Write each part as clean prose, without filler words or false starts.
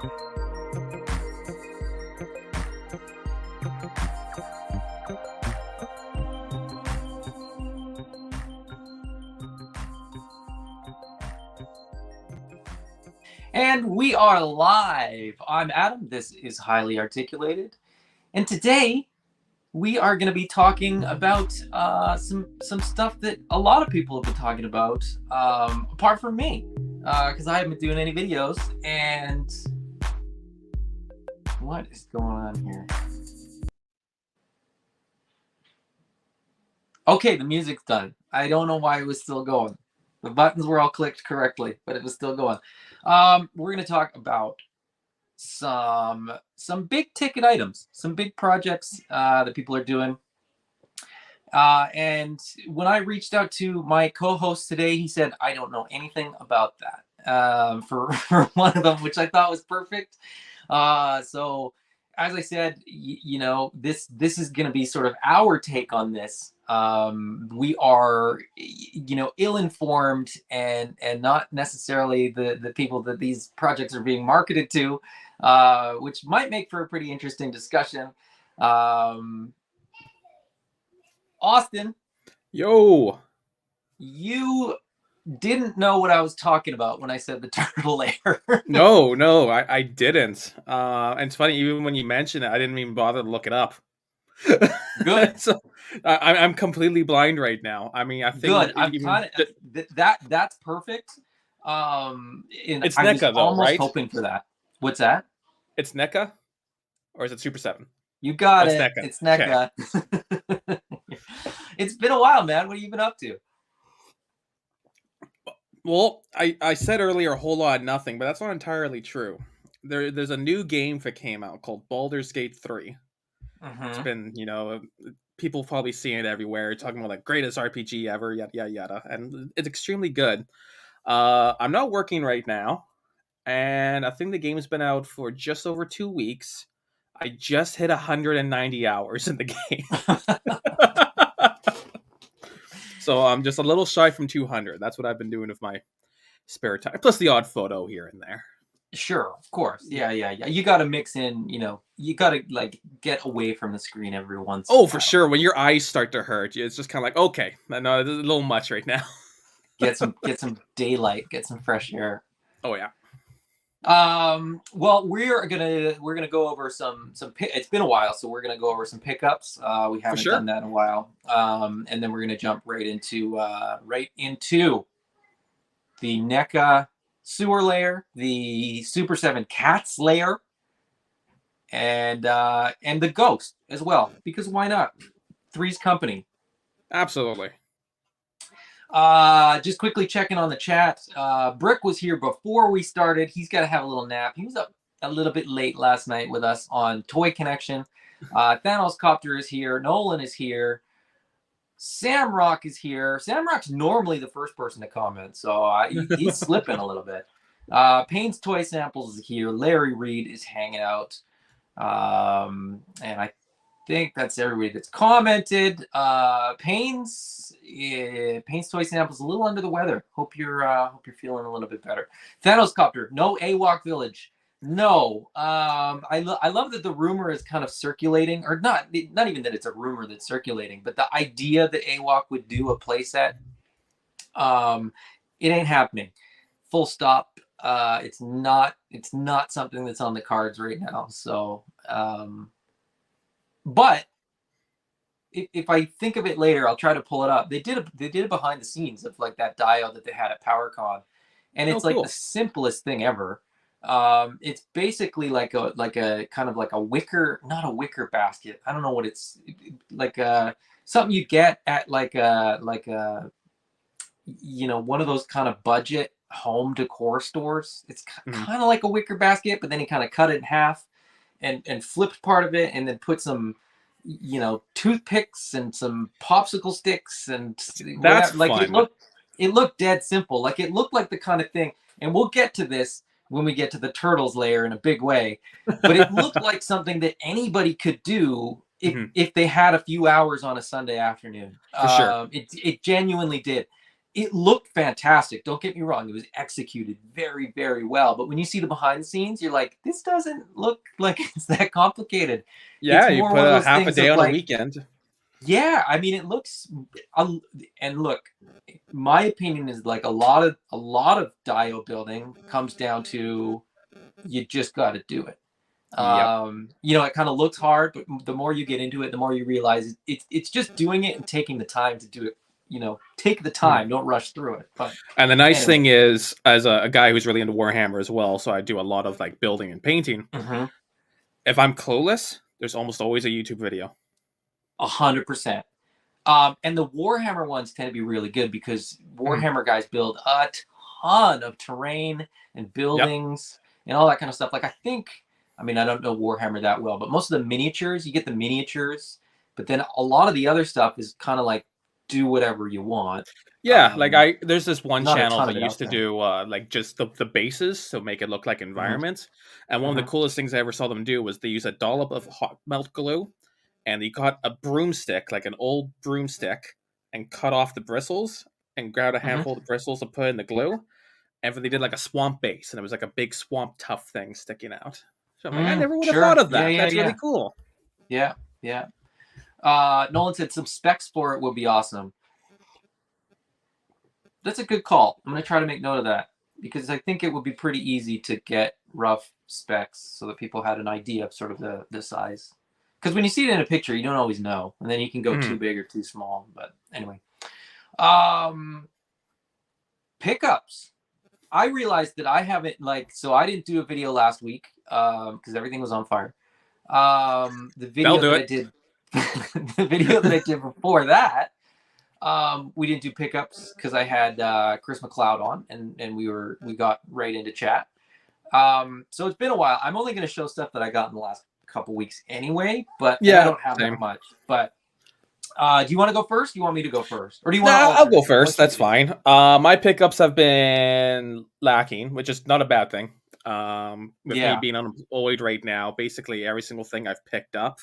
And we are live. I'm Adam. This is Highly Articulated. And today we are going to be talking about some stuff that a lot of people have been talking about, apart from me, because I haven't been doing any videos. And what is going on here? Okay, the music's done. I don't know why it was still going. The buttons were all clicked correctly, but it was still going. We're going to talk about some big ticket items, some big projects that people are doing. And when I reached out to my co-host today, he said, I don't know anything about that for one of them, which I thought was perfect. So as I said, you know, this is going to be sort of our take on this. We are, you know, ill-informed and not necessarily the people that these projects are being marketed to, which might make for a pretty interesting discussion. Austin. Yo. You didn't know what I was talking about when I said the turtle lair. No, I didn't. And it's funny, even when you mentioned it, I didn't even bother to look it up. Good. So I'm completely blind right now. I mean, I think good. I'm kind of that's perfect. It's I NECA was though, almost right? hoping for that. What's that? It's NECA, or is it Super 7? You got It's it. NECA. It's NECA. Okay. It's been a while, man. What have you been up to? Well, I said earlier a whole lot of nothing, but that's not entirely true. There's a new game that came out called Baldur's Gate 3. It's been, you know, people probably seeing it everywhere, talking about like greatest RPG ever, yada yada yada, and it's extremely good. I'm not working right now, and I think the game's been out for just over 2 weeks. I just hit 190 hours in the game. So I'm just a little shy from 200. That's what I've been doing with my spare time, plus the odd photo here and there. Sure, of course. Yeah. You got to mix in, you know, you got to like get away from the screen every once. Oh, for sure. When your eyes start to hurt, it's just kind of like, okay, no, it's a little much right now. get some daylight, get some fresh air. Oh yeah. Well, we're gonna go over some it's been a while, so we're gonna go over some pickups. We haven't done that in a while. And then we're gonna jump right into the NECA sewer layer, the Super 7 Cats layer, and the Ghost as well, because why not? Three's Company. Absolutely. Just quickly checking on the chat. Brick was here before we started. He's got to have a little nap. He was up a little bit late last night with us on Toy Connection. Thanos Copter is here. Nolan is here. Samrock is here. Samrock's normally the first person to comment, so he's slipping a little bit. Payne's Toy Samples is here. Larry Reed is hanging out. And I think that's everybody that's commented. Payne's Toy Samples a little under the weather. Hope you're feeling a little bit better. Thanos Copter, no AWOC Village. No. I love that the rumor is kind of circulating, or not even that it's a rumor that's circulating, but the idea that AWOC would do a playset, it ain't happening. Full stop. It's not something that's on the cards right now. So, but if I think of it later, I'll try to pull it up. They did it behind the scenes of like that dial that they had at PowerCon, and it's like the simplest thing ever. It's basically like a kind of like a wicker, not a wicker basket. I don't know what it's like. Something you get at like a you know, one of those kind of budget home decor stores. It's kind of like a wicker basket, but then he kind of cut it in half and flipped part of it and then put some, you know, toothpicks and some popsicle sticks and that's like fun. It looked dead simple. Like it looked like the kind of thing, and we'll get to this when we get to the Turtles layer in a big way, but it looked like something that anybody could do if they had a few hours on a Sunday afternoon. For sure. It genuinely did. it looked fantastic. Don't get me wrong. It was executed very, very well. But when you see the behind the scenes, you're like, this doesn't look like it's that complicated. It's Yeah, you more put one of a those half a things day of on a like, weekend. yeah, I mean, it looks, and look, my opinion is like a lot of dio building comes down to you just got to do it. Yep. It kind of looks hard, but the more you get into it, the more you realize it's just doing it and taking the time to do it. Take the time, don't rush through it. But And the nice anyway. thing is, as a guy who's really into Warhammer as well, so I do a lot of like building and painting. Mm-hmm. If I'm clueless, there's almost always a YouTube video. 100%. And the Warhammer ones tend to be really good because Warhammer guys build a ton of terrain and buildings and all that kind of stuff. Like I don't know Warhammer that well, but most of the miniatures, you get the miniatures, but then a lot of the other stuff is kind of like do whatever you want. Yeah, there's this one not a channel ton of that it used out to there. do like just the bases, so make it look like environments. And one of the coolest things I ever saw them do was they use a dollop of hot melt glue, and they got a broomstick, like an old broomstick, and cut off the bristles and grabbed a handful of the bristles and put in the glue. And they did like a swamp base, and it was like a big swamp tough thing sticking out. So I'm like, I never would have thought of that. That's really cool. Yeah. Nolan said some specs for it would be awesome. That's a good call. I'm going to try to make note of that because I think it would be pretty easy to get rough specs so that people had an idea of sort of the size. Because when you see it in a picture, you don't always know. And then you can go too big or too small. But anyway. Pickups. I realized that I haven't so I didn't do a video last week because everything was on fire. The video that I did the video that I did before that, we didn't do pickups because I had Chris McLeod on and we got right into chat. So it's been a while. I'm only going to show stuff that I got in the last couple weeks anyway, but I don't have that much. But do you want to go first? Do you want me to go first, or do you want? I'll go first. That's fine. My pickups have been lacking, which is not a bad thing. With me being unemployed right now, basically every single thing I've picked up,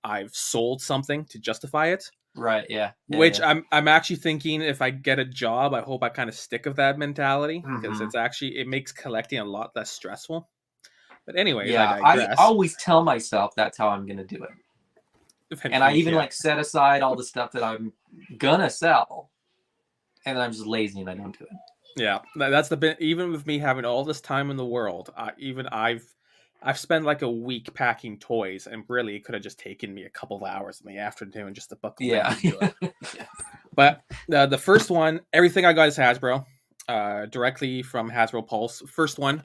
I've sold something to justify it. Right. Yeah. I'm actually thinking if I get a job, I hope I kind of stick with that mentality because it makes collecting a lot less stressful. But anyways, I always tell myself that's how I'm going to do it. And I even set aside all the stuff that I'm gonna sell, and I'm just lazy and I don't do it. Yeah, that's the bit. Even with me having all this time in the world, I've spent like a week packing toys, and really it could have just taken me a couple of hours in the afternoon just to buckle down and do it. But the first one, everything I got is Hasbro, directly from Hasbro Pulse. First one.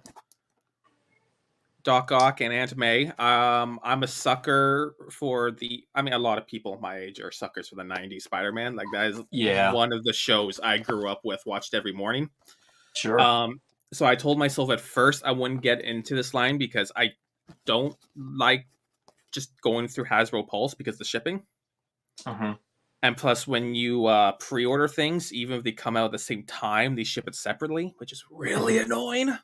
Doc Ock and Aunt May. I'm a sucker for a lot of people my age are suckers for the 90s Spider-Man. Like that is one of the shows I grew up with, watched every morning. Sure. So I told myself at first I wouldn't get into this line because I don't like just going through Hasbro Pulse because of the shipping. And plus when you pre-order things, even if they come out at the same time, they ship it separately, which is really annoying.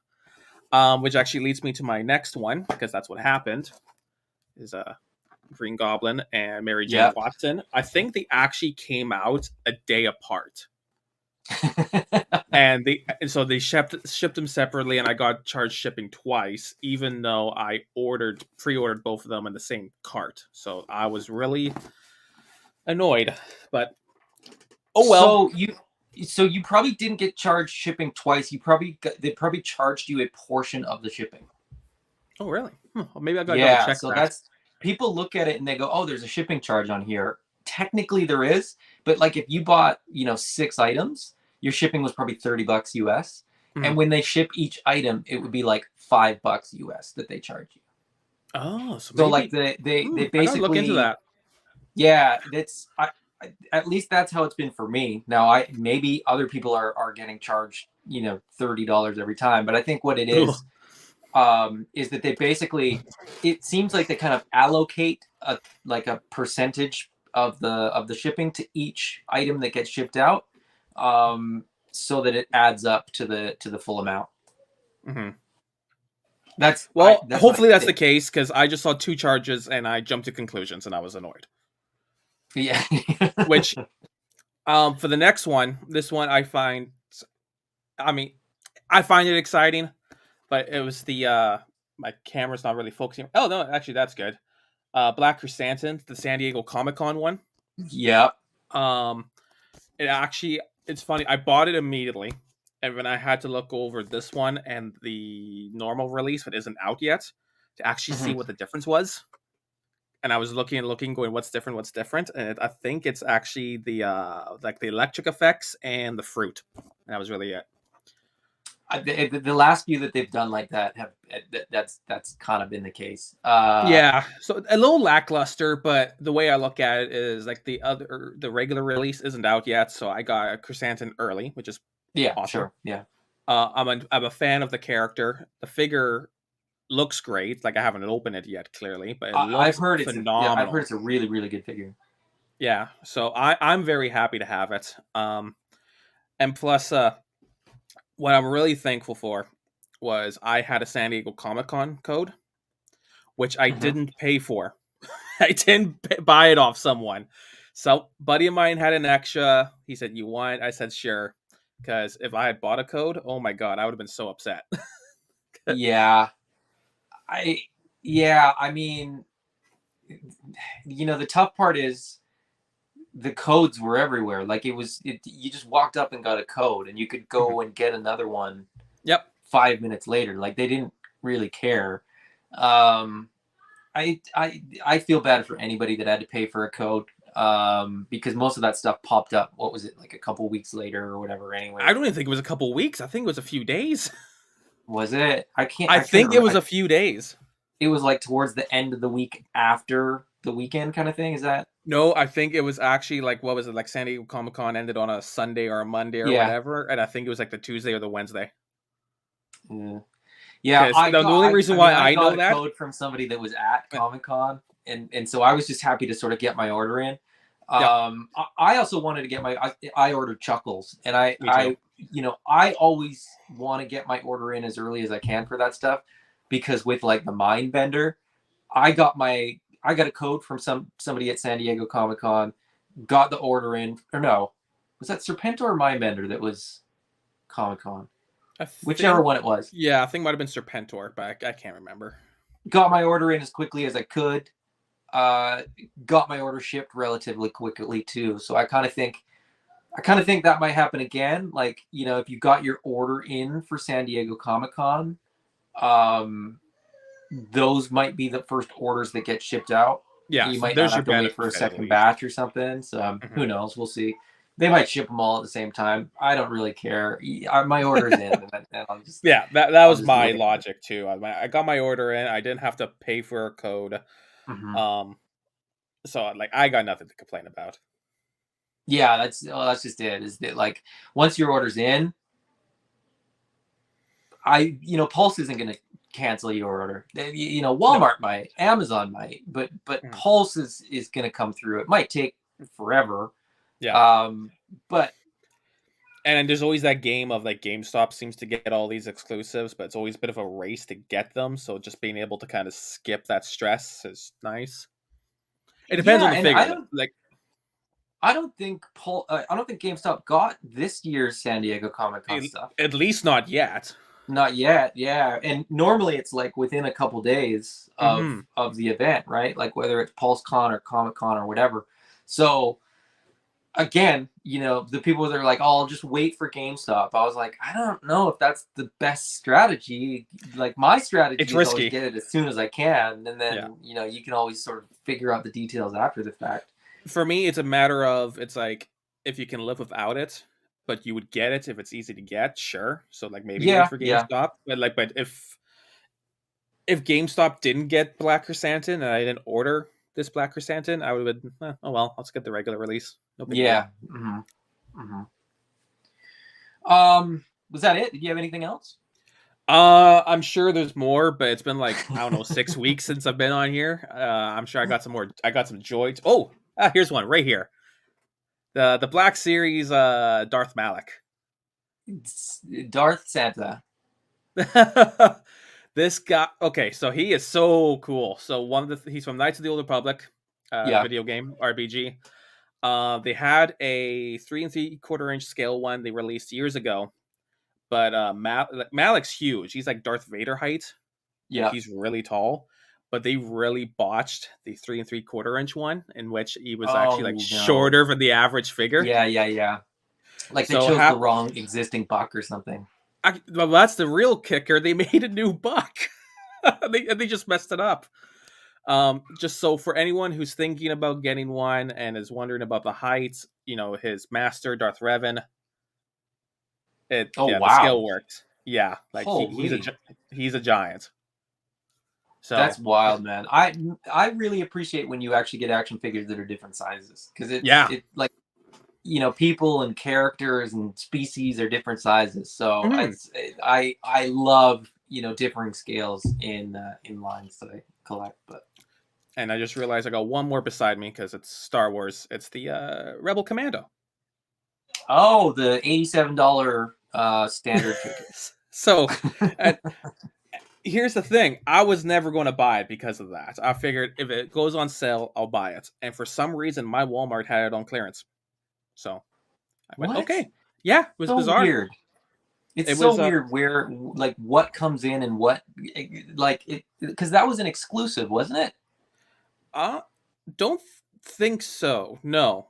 Which actually leads me to my next one, because that's what happened, is Green Goblin and Mary Jane Watson. I think they actually came out a day apart. and so they shipped them separately, and I got charged shipping twice, even though I pre-ordered both of them in the same cart. So I was really annoyed, but oh well. So you probably didn't get charged shipping twice. They probably charged you a portion of the shipping. Oh really? Well, maybe I got to check. So that's people look at it and they go, "Oh, there's a shipping charge on here." Technically, there is, but like if you bought 6 items, your shipping was probably $30 US. And when they ship each item, it would be like $5 US that they charge you. Oh, so maybe, like they basically I gotta look into that. Yeah, at least that's how it's been for me. Now, maybe other people are getting charged, $30 every time. But I think what it is that they basically, it seems like they kind of allocate a percentage of the shipping to each item that gets shipped out, so that it adds up to the full amount. Hopefully that's the case, because I just saw 2 charges and I jumped to conclusions and I was annoyed. Yeah. Which For the next one, this one I mean, I find it exciting, but it was my camera's not really focusing. Oh no, actually that's good. Black Chrysanthemum, the San Diego Comic-Con one. Yep. Um, it's funny. I bought it immediately, and when I had to look over this one and the normal release, but isn't out yet, to actually see Mhm. what the difference was. And I was looking and looking, going, "What's different? What's different?" And I think it's actually the like the electric effects and the fruit. And that was really it. The last few that they've done like that have that's kind of been the case. Yeah, so a little lackluster, but the way I look at it is like the regular release isn't out yet, so I got a Chrysanthemum early, which is Yeah, awesome. sure. Yeah. I'm a fan of the character. The figure looks great. Like I haven't opened it yet, clearly, but it I've looks heard I've heard phenomenal. it's a really really good figure. Yeah, so I'm very happy to have it. And plus, what I'm really thankful for was I had a San Diego Comic Con code, which I Mhm. didn't pay for. I didn't buy it off someone. So, buddy of mine had an extra. He said, "You want it?" I said, "Sure." Because if I had bought a code, oh my god, I would have been so upset. Yeah. I yeah, I mean, the tough part is the codes were everywhere. Like you just walked up and got a code and you could Mhm. go and get another one Yep. 5 minutes later. Like they didn't really care. Um, I feel bad for anybody that had to pay for a code because most of that stuff popped up. What was it, like a couple weeks later or whatever? I Anyway, don't even think it was a couple weeks. I think it was a few days. was it? I can't. I I can't think it remember. was a few days. It was like towards the end of the week after the weekend, kind of thing. Is that? No, I think it was actually like what was it like San Diego Comic Con ended on a Sunday or a Monday or Yeah. whatever, and I think it was like the Tuesday or the Wednesday. Mm. Yeah, Because the only reason I mean, why I I got know a that, code from somebody that was at uh, Comic Con, and so I was just happy to sort of get my order in. yep, I also wanted to get I ordered Chuckles, and me too. I always want to get my order in as early as I can for that stuff, because with like the Mind Bender, I got a code from somebody at San Diego Comic Con, got the order in, or no, was that Serpentor or Mind Bender that was Comic Con? I Whichever think, one it was. yeah, I think it might have been Serpentor, but I can't remember. Got my order in as quickly as I could. Uh, got my order shipped relatively quickly too. So I kind of think that might happen again. Like, if you got your order in for San Diego Comic Con, um, those might be the first orders that get shipped out. Yeah, You so might not there's your have to wait for a benefit at second least. batch or something. So Mhm. who knows? We'll see. They might ship them all at the same time. I don't really care. My order's in, and Yeah, that I'll was just my look at it. logic too. I got my order in. I didn't have to pay for a code. Mhm. Um, so like I got nothing to complain about. Yeah, that's just it. Is that like once your order's in, Pulse isn't going to cancel your order. No. Walmart might, Amazon might, but Mhm. Pulse is going to come through. It might take forever, Yeah. um, but And then there's always that game of like GameStop seems to get all these exclusives, but it's always a bit of a race to get them. So just being able to kind of skip that stress is nice. It depends yeah, on the and figure. Like I don't think GameStop got this year's San Diego Comic Con stuff. at least not yet. Not yet, yeah. And normally it's like within a couple days of Hmm. the event, right? Like whether it's PulseCon or Comic Con or whatever. So again, the people that are like, "Oh, I'll just wait for GameStop." I was like, I don't know if that's the best strategy. Like my It's strategy is always risky. get it as soon as I can, and Yeah. then you can always sort of figure out the details after the fact. For me, it's a matter of it's like if you can live without it, but you would get it if it's easy to get, sure. So like maybe wait Yeah, for yeah. GameStop. But if GameStop didn't get Black Chrysanthemum and I didn't order this Black Chrysanthemum, I would have been, oh well, let's get the regular release. No big Yeah. deal. Was that it? Did you have anything else? I'm sure there's more, but it's been like I don't know 6 weeks since I've been on here. I'm sure I got some more. I got some joy. Here's one right here. The Black Series, Darth Malik. It's Darth Santa. This guy. Okay, so he is so cool. So he's from Knights of the Old Republic, Yeah. video game RPG. They had a 3 3/4 inch scale one they released years ago, but Malik's huge. He's like Darth Vader height. Like Yeah. he's really tall, but they really botched the 3 3/4 inch one, in which he was actually like Oh no. shorter than the average figure. Yeah. Like they So chose the wrong existing buck or something. well, that's the real kicker. They made a new buck. they just messed it up. Just so for anyone who's thinking about getting one and is wondering about the heights, his master Darth Revan, Oh the scale wow. worked. Yeah, like Holy. he's a giant. That's So wild, man. I really appreciate when you actually get action figures that are different sizes, because yeah. it like, people and characters and species are different sizes. So Mhm. I love, differing scales in lines that I collect. But And I just realized I got one more beside me because it's Star Wars. It's the Rebel Commando. oh, the $87 standard figure. So uh, here's the thing. I was never going to buy it because of that. I figured if it goes on sale, I'll buy it. And for some reason, my Walmart had it on clearance. So I went, What? okay. Yeah, it was So bizarre. weird. It's It so was weird where, like, what comes in and what, like, it, because that was an exclusive, wasn't it? uh don't think so. No,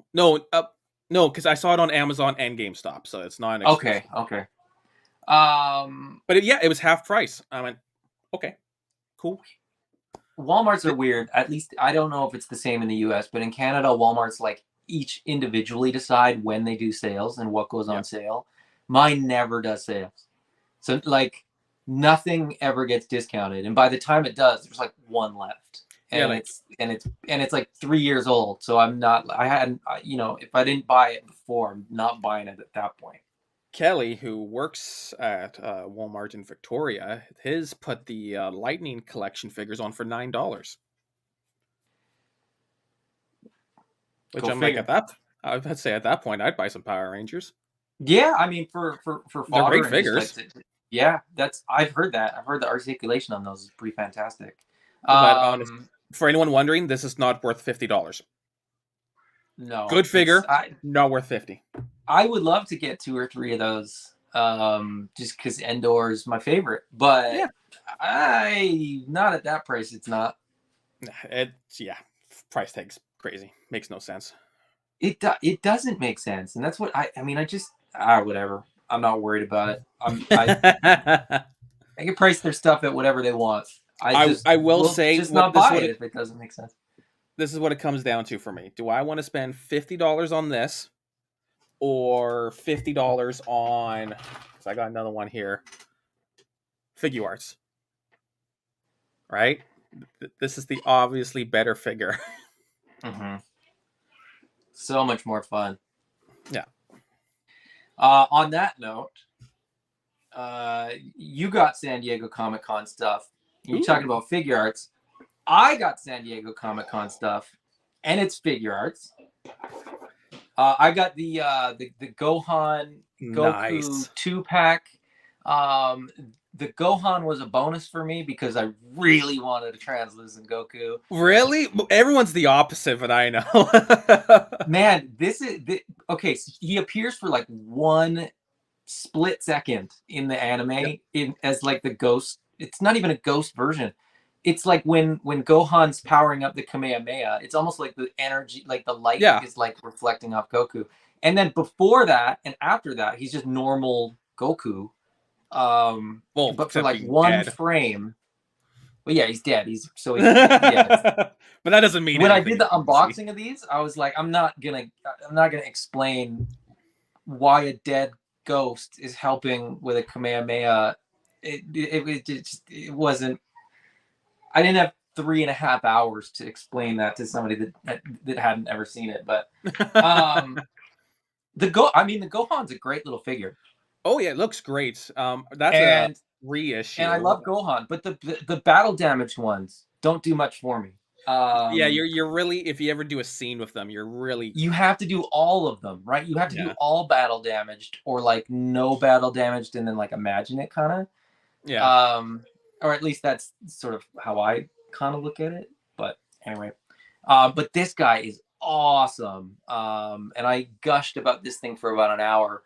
because I saw it on Amazon and GameStop, so it's not an exclusive. Okay. Um, But it was half price. I went, okay, cool. Walmarts are weird. At least I don't know if it's the same in the US, but in Canada, Walmart's like each individually decide when they do sales and what goes Yeah, on sale. Mine never does sales. So like nothing ever gets discounted. And by the time it does, there's like one left. yeah, And like it's like 3 years old. So I hadn't, if I didn't buy it before, I'm not buying it at that point. Kelly, who works at Walmart in Victoria, his put the Lightning collection figures on for $9. Which Go I'm like, figure. I'd say at that point, I'd buy some Power Rangers. Yeah, I mean for They're fodder great and just like figures, yeah, that's I've heard that. I've heard the articulation on those is pretty fantastic. but honest, Um for anyone wondering, this is not worth $50. no, Good figure, I not worth 50. I would love to get 2 or 3 of those just cuz Endor's my favorite, but Yeah, I not at that price it's not. yeah, price tag's crazy, makes no sense. It doesn't make sense. And that's what I mean I just whatever. I'm not worried about it. I I can price their stuff at whatever they want. I just I will will say just not buy it if it doesn't make sense. this is what it comes down to for me. Do I want to spend $50 on this or $50 on? Because I got another one here. Figure Arts, right? This is the obviously better figure. Mm-hmm. So much more fun. Yeah. On that note, you got San Diego Comic Con stuff. You're talking about figure arts. I got San Diego Comic Con stuff, and it's figure arts. I got the Gohan Goku Nice. 2-pack. The Gohan was a bonus for me because I really wanted a translucent Goku. Really? Everyone's the opposite, but I know. Man, okay. So he appears for like one split second in the anime as like the ghost. It's not even a ghost version. It's like when Gohan's powering up the Kamehameha, it's almost like the energy, like the light Yeah. is like reflecting off Goku. And then before that and after that, he's just normal Goku. Well, But for except like being one dead. frame. Well, yeah, he's dead. Yeah. But that doesn't mean When I anything. did the unboxing of these, I was like, I'm not gonna explain why a dead ghost is helping with a Kamehameha. It wasn't. I didn't have 3.5 hours to explain that to somebody that hadn't ever seen it. But the Gohan's a great little figure. Oh yeah, it looks great. That's a and reissue. and I love Gohan, but the battle damaged ones don't do much for me. Yeah, you're really, if you ever do a scene with them, you're really, You have to do all of them, right? You have to do yeah, all battle damaged or like no battle damaged and then like imagine it kind of. yeah. Or at least that's sort of how I kind of look at it. But anyway, but this guy is awesome. And I gushed about this thing for about an hour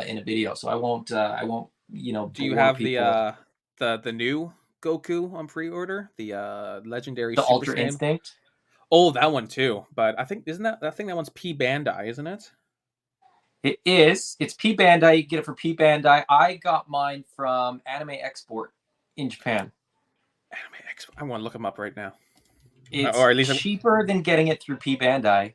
in a video, so I won't Do you bore have people. the new Goku on pre-order? The legendary The Super Ultra Saiyan? Instinct. Oh, that one too. But I think isn't that I think that one's P Bandai, isn't it? It is. It's P Bandai. You get it for P Bandai. I got mine from Anime Export in Japan. Anime Expert. I want to look them up right now. Or It's at least cheaper than getting it through P Bandai.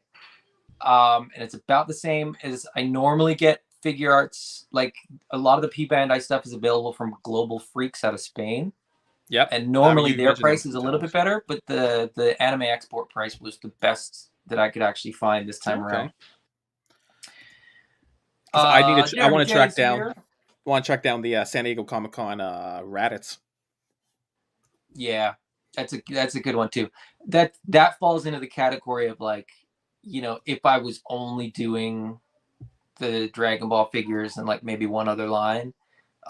And it's about the same as I normally get figure arts. Like a lot of the P Bandai stuff is available from Global Freaks out of Spain. yep. And normally You've their mentioned them a price is few a little bit times. better, but the Anime Export price was the best that I could actually find this time Okay. around. Because I need to. I Jeremy want to track J's down. here. Want to track down the San Diego Comic Con Raditz. Yeah, that's a good one too. That falls into the category of like, if I was only doing the Dragon Ball figures and like maybe one other line,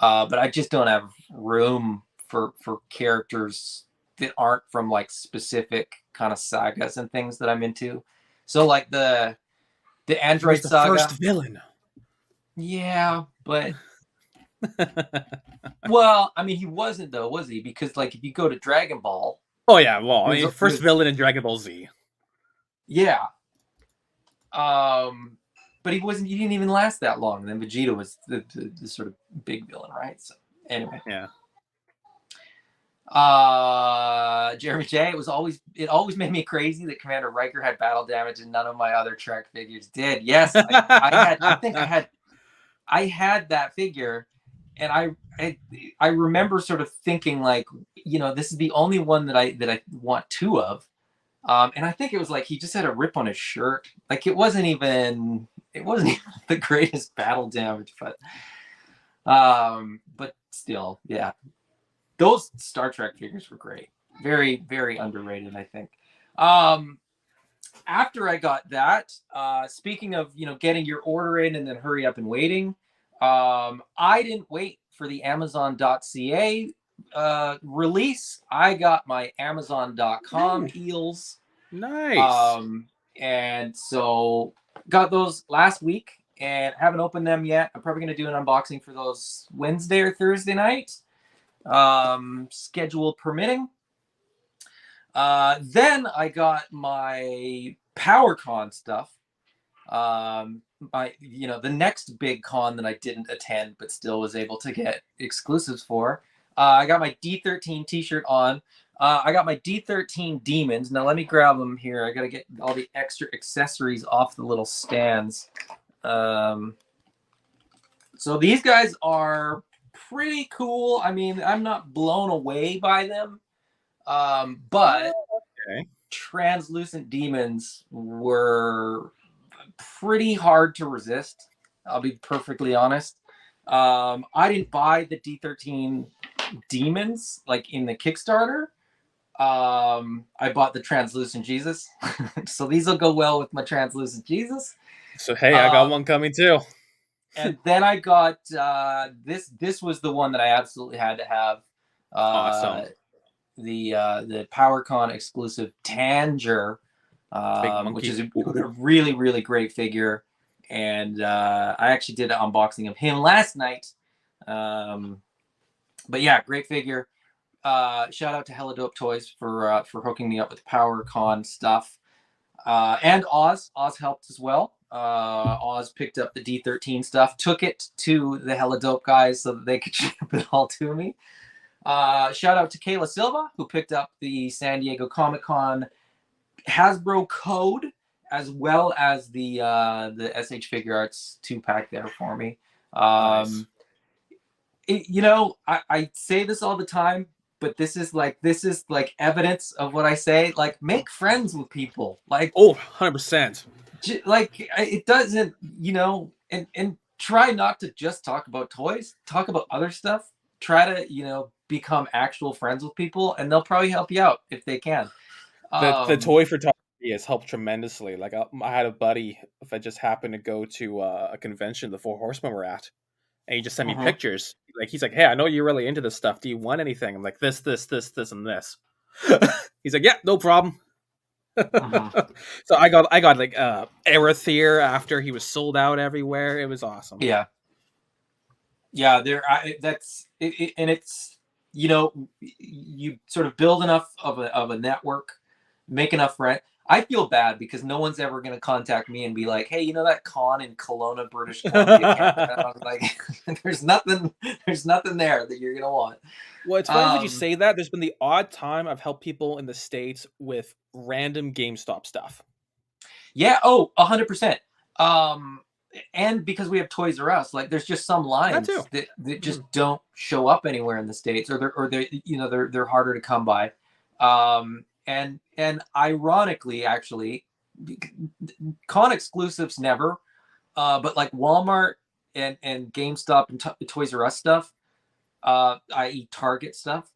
but I just don't have room for characters that aren't from like specific kind of sagas and things that I'm into. So like the He was Android the first saga. villain. Yeah, but well, I mean, he wasn't though, was he? Because like if you go to Dragon Ball, Oh yeah, well, I there's mean, first villain in Dragon Ball Z. yeah. But he wasn't. He didn't even last that long. And then Vegeta was the sort of big villain, right? So anyway, Yeah. Jeremy J. It always made me crazy that Commander Riker had battle damage and none of my other Trek figures did. Yes, I had that figure, and I remember sort of thinking like, this is the only one that I want two of. And I think it was like he just had a rip on his shirt. Like it wasn't even the greatest battle damage, but still, yeah. Those Star Trek figures were great. Very, very underrated, I think. After I got that, speaking of getting your order in and then hurry up and waiting, I didn't wait for the Amazon.ca release. I got my Amazon.com eels. Nice. And so got those last week and haven't opened them yet. I'm probably going to do an unboxing for those Wednesday or Thursday night, schedule permitting. Then I got my PowerCon stuff. The next big con that I didn't attend but still was able to get exclusives for. I got my D13 t-shirt on. I got my D13 demons. Now let me grab them here. I got to get all the extra accessories off the little stands. So these guys are pretty cool. I mean, I'm not blown away by them. But Okay. translucent demons were pretty hard to resist. I'll be perfectly honest. I didn't buy the D13 demons like in the Kickstarter. I bought the translucent Jesus. So these will go well with my translucent Jesus. So hey, I got one coming too. And then I got this was the one that I absolutely had to have. Awesome. The PowerCon exclusive Tanger, which is a really, really great figure. And I actually did an unboxing of him last night. But yeah, great figure. Shout out to Hella Dope Toys for hooking me up with PowerCon stuff. And Oz helped as well. Oz picked up the D13 stuff, took it to the Hella Dope guys so that they could ship it all to me. Shout out to Kayla Silva, who picked up the San Diego Comic-Con Hasbro code, as well as the SH Figure Arts 2-pack there for me. Nice. I say this all the time, but this is like evidence of what I say. Like, make friends with people. Like, 100%. Like, it doesn't, and try not to just talk about toys. Talk about other stuff. Try to, become actual friends with people, and they'll probably help you out if they can. The toy photography has helped tremendously. Like I had a buddy, if I just happened to go to a convention the Four Horsemen were at, and he just sent me pictures. Like he's like, "Hey, I know you're really into this stuff. Do you want anything?" I'm like, "This, and this." He's like, "Yeah, no problem." Mhm. So I got like Arethyr after he was sold out everywhere. It was awesome. Yeah. Yeah, that's it, and it's, you sort of build enough of a network, make enough friends. I feel bad because no one's ever going to contact me and be like, "Hey, that con in Kelowna, British Columbia, Canada?" And I'm like, there's nothing there that you're gonna want. Well, it's funny that you Um, say that. There's been the odd time I've helped people in the States with random GameStop stuff. yeah, oh, 100%. Um, and because we have Toys R Us, like there's just some That too. lines that Mhm. just don't show up anywhere in the States, they're harder to come by. And ironically, actually, con exclusives never, but like Walmart and GameStop and Toys R Us stuff, i.e. Target stuff,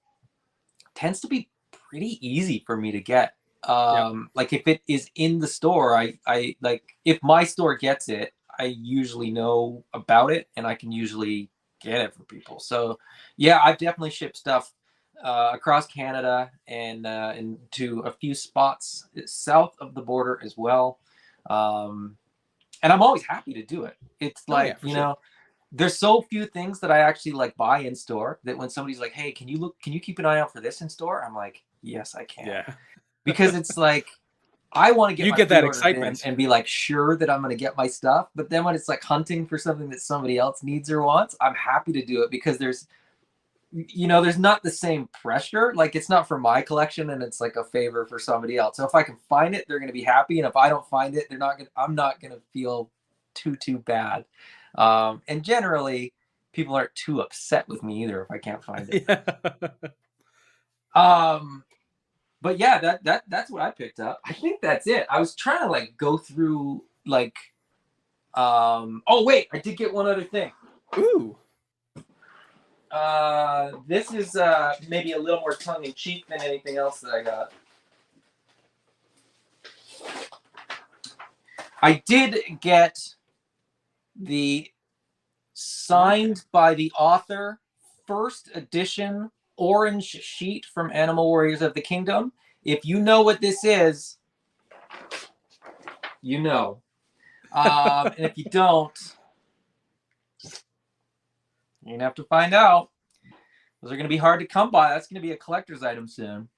tends to be pretty easy for me to get. Yeah. Like if it is in the store, I like, if my store gets it, I usually know about it and I can usually get it for people. So yeah, I've definitely shipped stuff across Canada and to a few spots south of the border as well. Um, and I'm always happy to do it. It's Oh yeah, like, for sure. there's so few things that I actually like buy in store that when somebody's like, "Hey, can you keep an eye out for this in store?" I'm like, "Yes, I can." Yeah. Because it's like I want to get You my get that pre-orders in excitement. and be like sure that I'm going to get my stuff, but then when it's like hunting for something that somebody else needs or wants, I'm happy to do it because there's not the same pressure. Like it's not for my collection and it's like a favor for somebody else. So if I can find it, they're going to be happy, and if I don't find it, I'm not going to feel too bad. And generally, people aren't too upset with me either if I can't find it. Yeah. Um, but yeah, that's what I picked up. I think that's it. I was trying to like go through like, oh wait, I did get one other thing. Ooh. This is maybe a little more tongue in cheek than anything else that I got. I did get the signed by the author first edition orange sheet from Animal Warriors of the Kingdom. If you know what this is, you know. And if you don't, you're gonna have to find out. Those are gonna be hard to come by. That's gonna be a collector's item soon.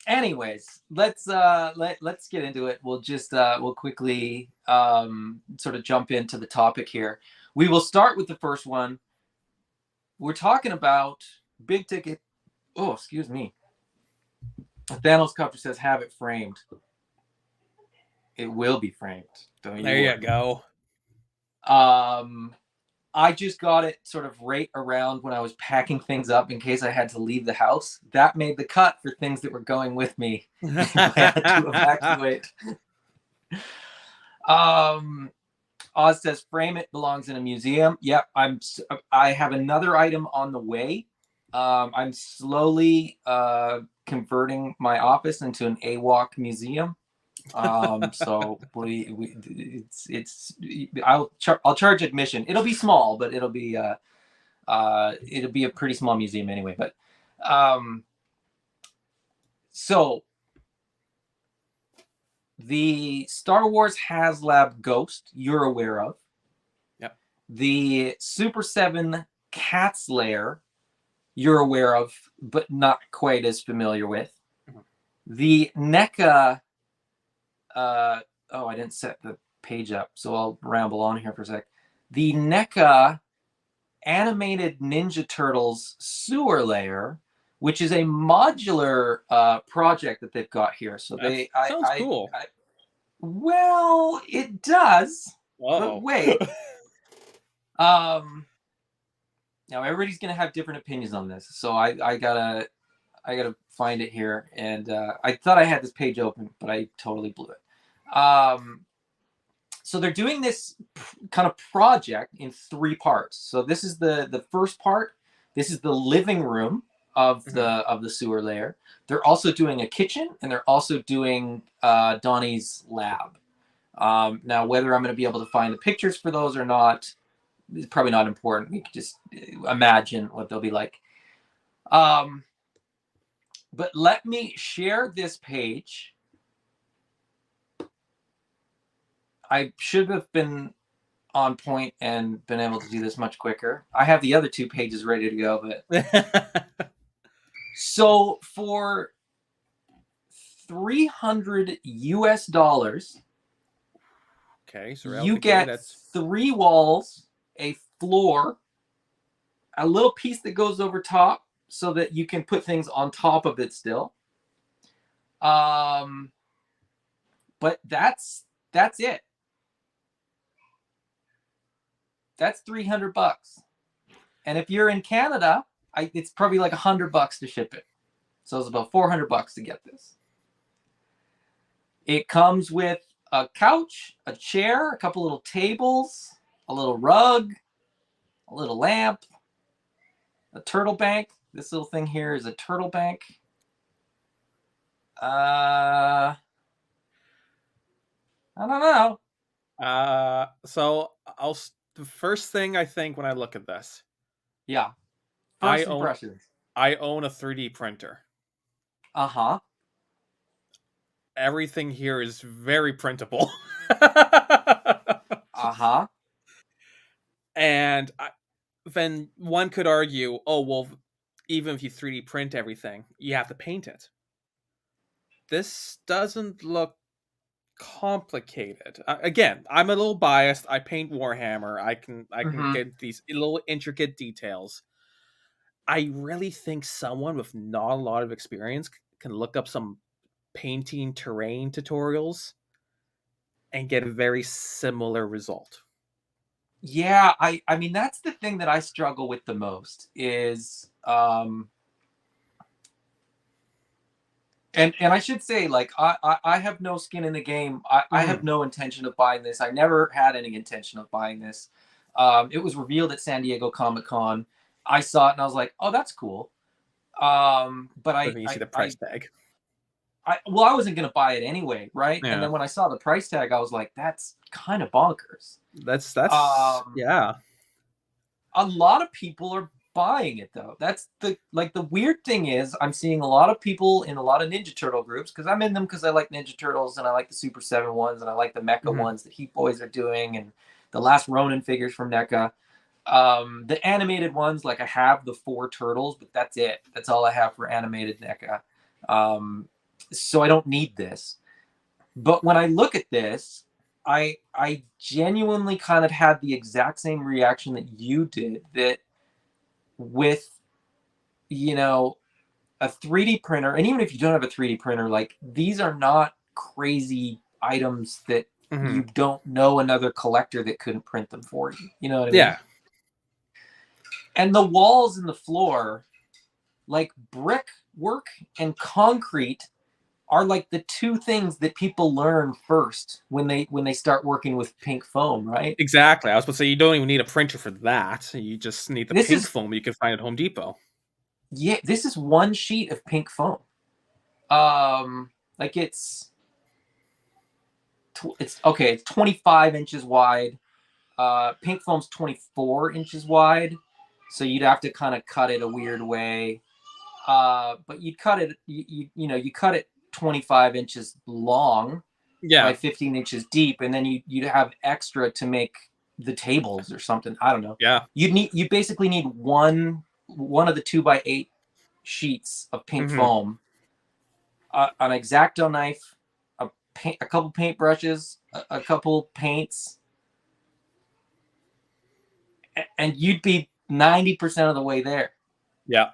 Anyways, let's get into it. We'll quickly sort of jump into the topic here. We will start with the first one. We're talking about big ticket. Oh, excuse me. Thanos Copter says have it framed. It will be framed. Don't There you you worry. go. I just got it sort of right around when I was packing things up in case I had to leave the house. That made the cut for things that were going with me if I had to evacuate. Oz says frame it, belongs in a museum. Yep, I have another item on the way. I'm slowly converting my office into an AWOC museum. So I'll charge admission. It'll be small, but it'll be a pretty small museum anyway. But so the Star Wars HasLab Ghost you're aware of. Yep. The Super 7 Cat's Lair you're aware of, but not quite as familiar with. The NECA. I didn't set the page up, so I'll ramble on here for a sec. The NECA animated Ninja Turtles sewer layer, which is a modular project that they've got here. So Sounds cool. well, it does. Uh-oh. But wait. Now everybody's gonna have different opinions on this, so I gotta find it here. And I thought I had this page open, but I totally blew it. So they're doing this kind of project in 3 parts. So this is the first part. This is the living room of the sewer layer. They're also doing a kitchen, and they're also doing Donnie's lab. Now, whether I'm going to be able to find the pictures for those or not is probably not important. We can just imagine what they'll be like. But let me share this page. I should have been on point and been able to do this much quicker. I have the other 2 pages ready to go, but so for $300 US, Okay, so you get that's 3 walls, a floor, a little piece that goes over top so that you can put things on top of it still. But that's it. That's $300. And if you're in Canada, it's probably like $100 to ship it. So it's about $400 to get this. It comes with a couch, a chair, a couple little tables, a little rug, a little lamp, a turtle bank. This little thing here is a turtle bank. I don't know. So the first thing I think when I look at this, Yeah. First impressions. I own a 3D printer. Uh-huh. Everything here is very printable. Uh-huh. And then one could argue, oh, well, even if you 3D print everything, you have to paint it. This doesn't look complicated. Again, I'm a little biased. I paint Warhammer. I can get these little intricate details. I really think someone with not a lot of experience can look up some painting terrain tutorials and get a very similar result. Yeah, I mean that's the thing that I struggle with the most is and I should say, like, I have no skin in the game. I have no intention of buying this. I never had any intention of buying this. It was revealed at San Diego Comic-Con. I saw it and I was like, oh, that's cool. But you see the price tag. I wasn't gonna buy it anyway, right? Yeah. And then when I saw the price tag, I was like, that's kind of bonkers. That's yeah. A lot of people are buying it though. That's the weird thing is I'm seeing a lot of people in a lot of Ninja Turtle groups because I'm in them because I like Ninja Turtles and I like the Super 7 ones and I like the Mecha ones that Heat Boys are doing and the last Ronin figures from NECA. The animated ones, like I have the 4 turtles, but that's it. That's all I have for animated NECA. So I don't need this. But when I look at this, I genuinely kind of had the exact same reaction that you did, that with, you know, a 3D printer, and even if you don't have a 3D printer, like these are not crazy items that you don't know another collector that couldn't print them for you. You know what I mean? Yeah. And the walls and the floor, like brick work and concrete, are like the 2 things that people learn first when they start working with pink foam, right? Exactly. I was supposed to say you don't even need a printer for that. You just need the pink foam you can find at Home Depot. Yeah, this is 1 sheet of pink foam. Like it's okay, it's 25 inches wide. Pink foam's 24 inches wide, so you'd have to kind of cut it a weird way. But you'd cut it, you cut it 25 inches long, by 15 inches deep, and then you'd have extra to make the tables or something. I don't know. Yeah. You basically need one of the 2x8 sheets of pink foam, an X-Acto knife, a couple paint brushes, a couple paints, and you'd be 90% of the way there. Yeah.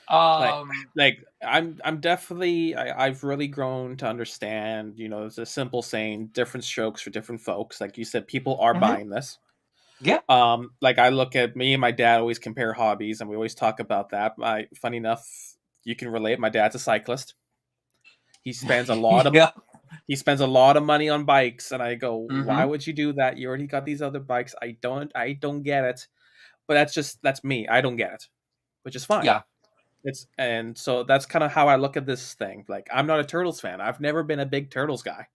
Like I'm definitely I've really grown to understand, it's a simple saying, different strokes for different folks. Like you said, people are buying this. Yeah. Like I look at me and my dad always compare hobbies, and we always talk about that. Funny enough, you can relate. My dad's a cyclist. He spends a lot of he spends a lot of money on bikes, and I go, why would you do that? You already got these other bikes. I don't get it. But that's me. I don't get it, which is fine. Yeah. And so that's kind of how I look at this thing. Like, I'm not a Turtles fan. I've never been a big Turtles guy.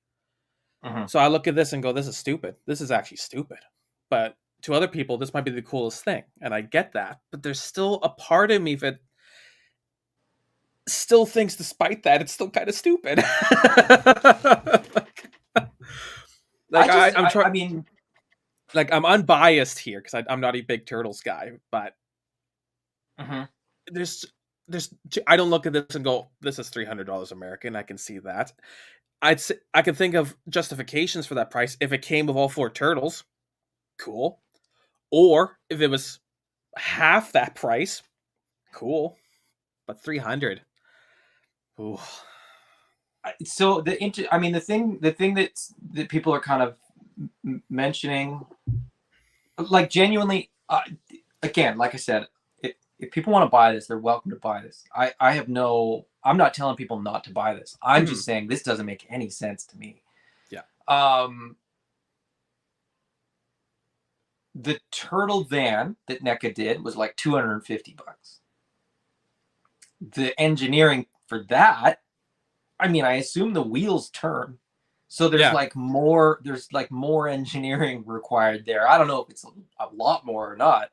So I look at this and go, this is stupid. This is actually stupid. But to other people, this might be the coolest thing. And I get that. But there's still a part of me that still thinks, despite that, it's still kind of stupid. Like I'm trying. I mean, like I'm unbiased here because I'm not a big Turtles guy, but there's I don't look at this and go, this is $300 American. I can see that. I can think of justifications for that price if it came with all 4 turtles. Cool. Or if it was half that price, cool. But 300. Ooh. So the thing that people are kind of mentioning, like, genuinely, again, like I said, if people want to buy this, they're welcome to buy this. I'm not telling people not to buy this. I'm just saying this doesn't make any sense to me. Yeah. The turtle van that NECA did was like $250. The engineering for that, I mean, I assume the wheels turn, so there's like more engineering required there. I don't know if it's a lot more or not,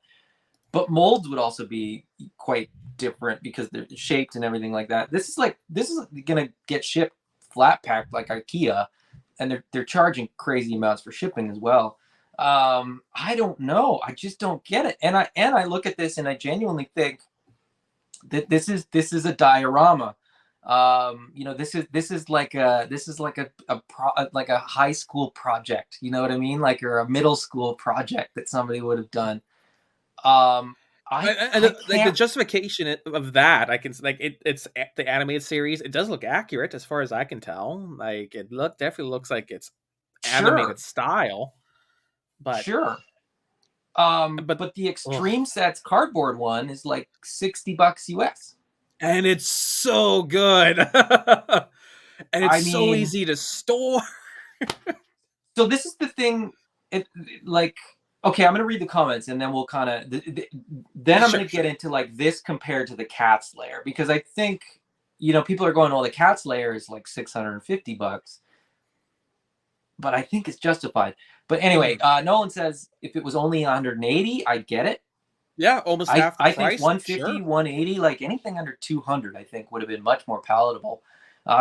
but molds would also be quite different because they're shaped and everything like that. This is gonna get shipped flat packed like IKEA, and they're charging crazy amounts for shipping as well. I don't know. I just don't get it. And I look at this and I genuinely think that this is a diorama. This is like a high school project. You know what I mean? Like, or a middle school project that somebody would have done. The justification of that, I can it's the animated series. It does look accurate as far as I can tell. Like, it definitely looks like it's animated style. But sure. But the Extreme Sets cardboard one is like $60 US. And it's so good. And it's so easy to store. So this is the thing. Okay, I'm going to read the comments and then we'll kind of... Then I'm going to get into, like, this compared to the Cat's Lair. Because I think, people are going, the Cat's Lair is like $650. But I think it's justified. But anyway, Nolan says if it was only 180, I'd get it. Yeah, almost half the price. I think 150, 180, like anything under 200, I think would have been much more palatable.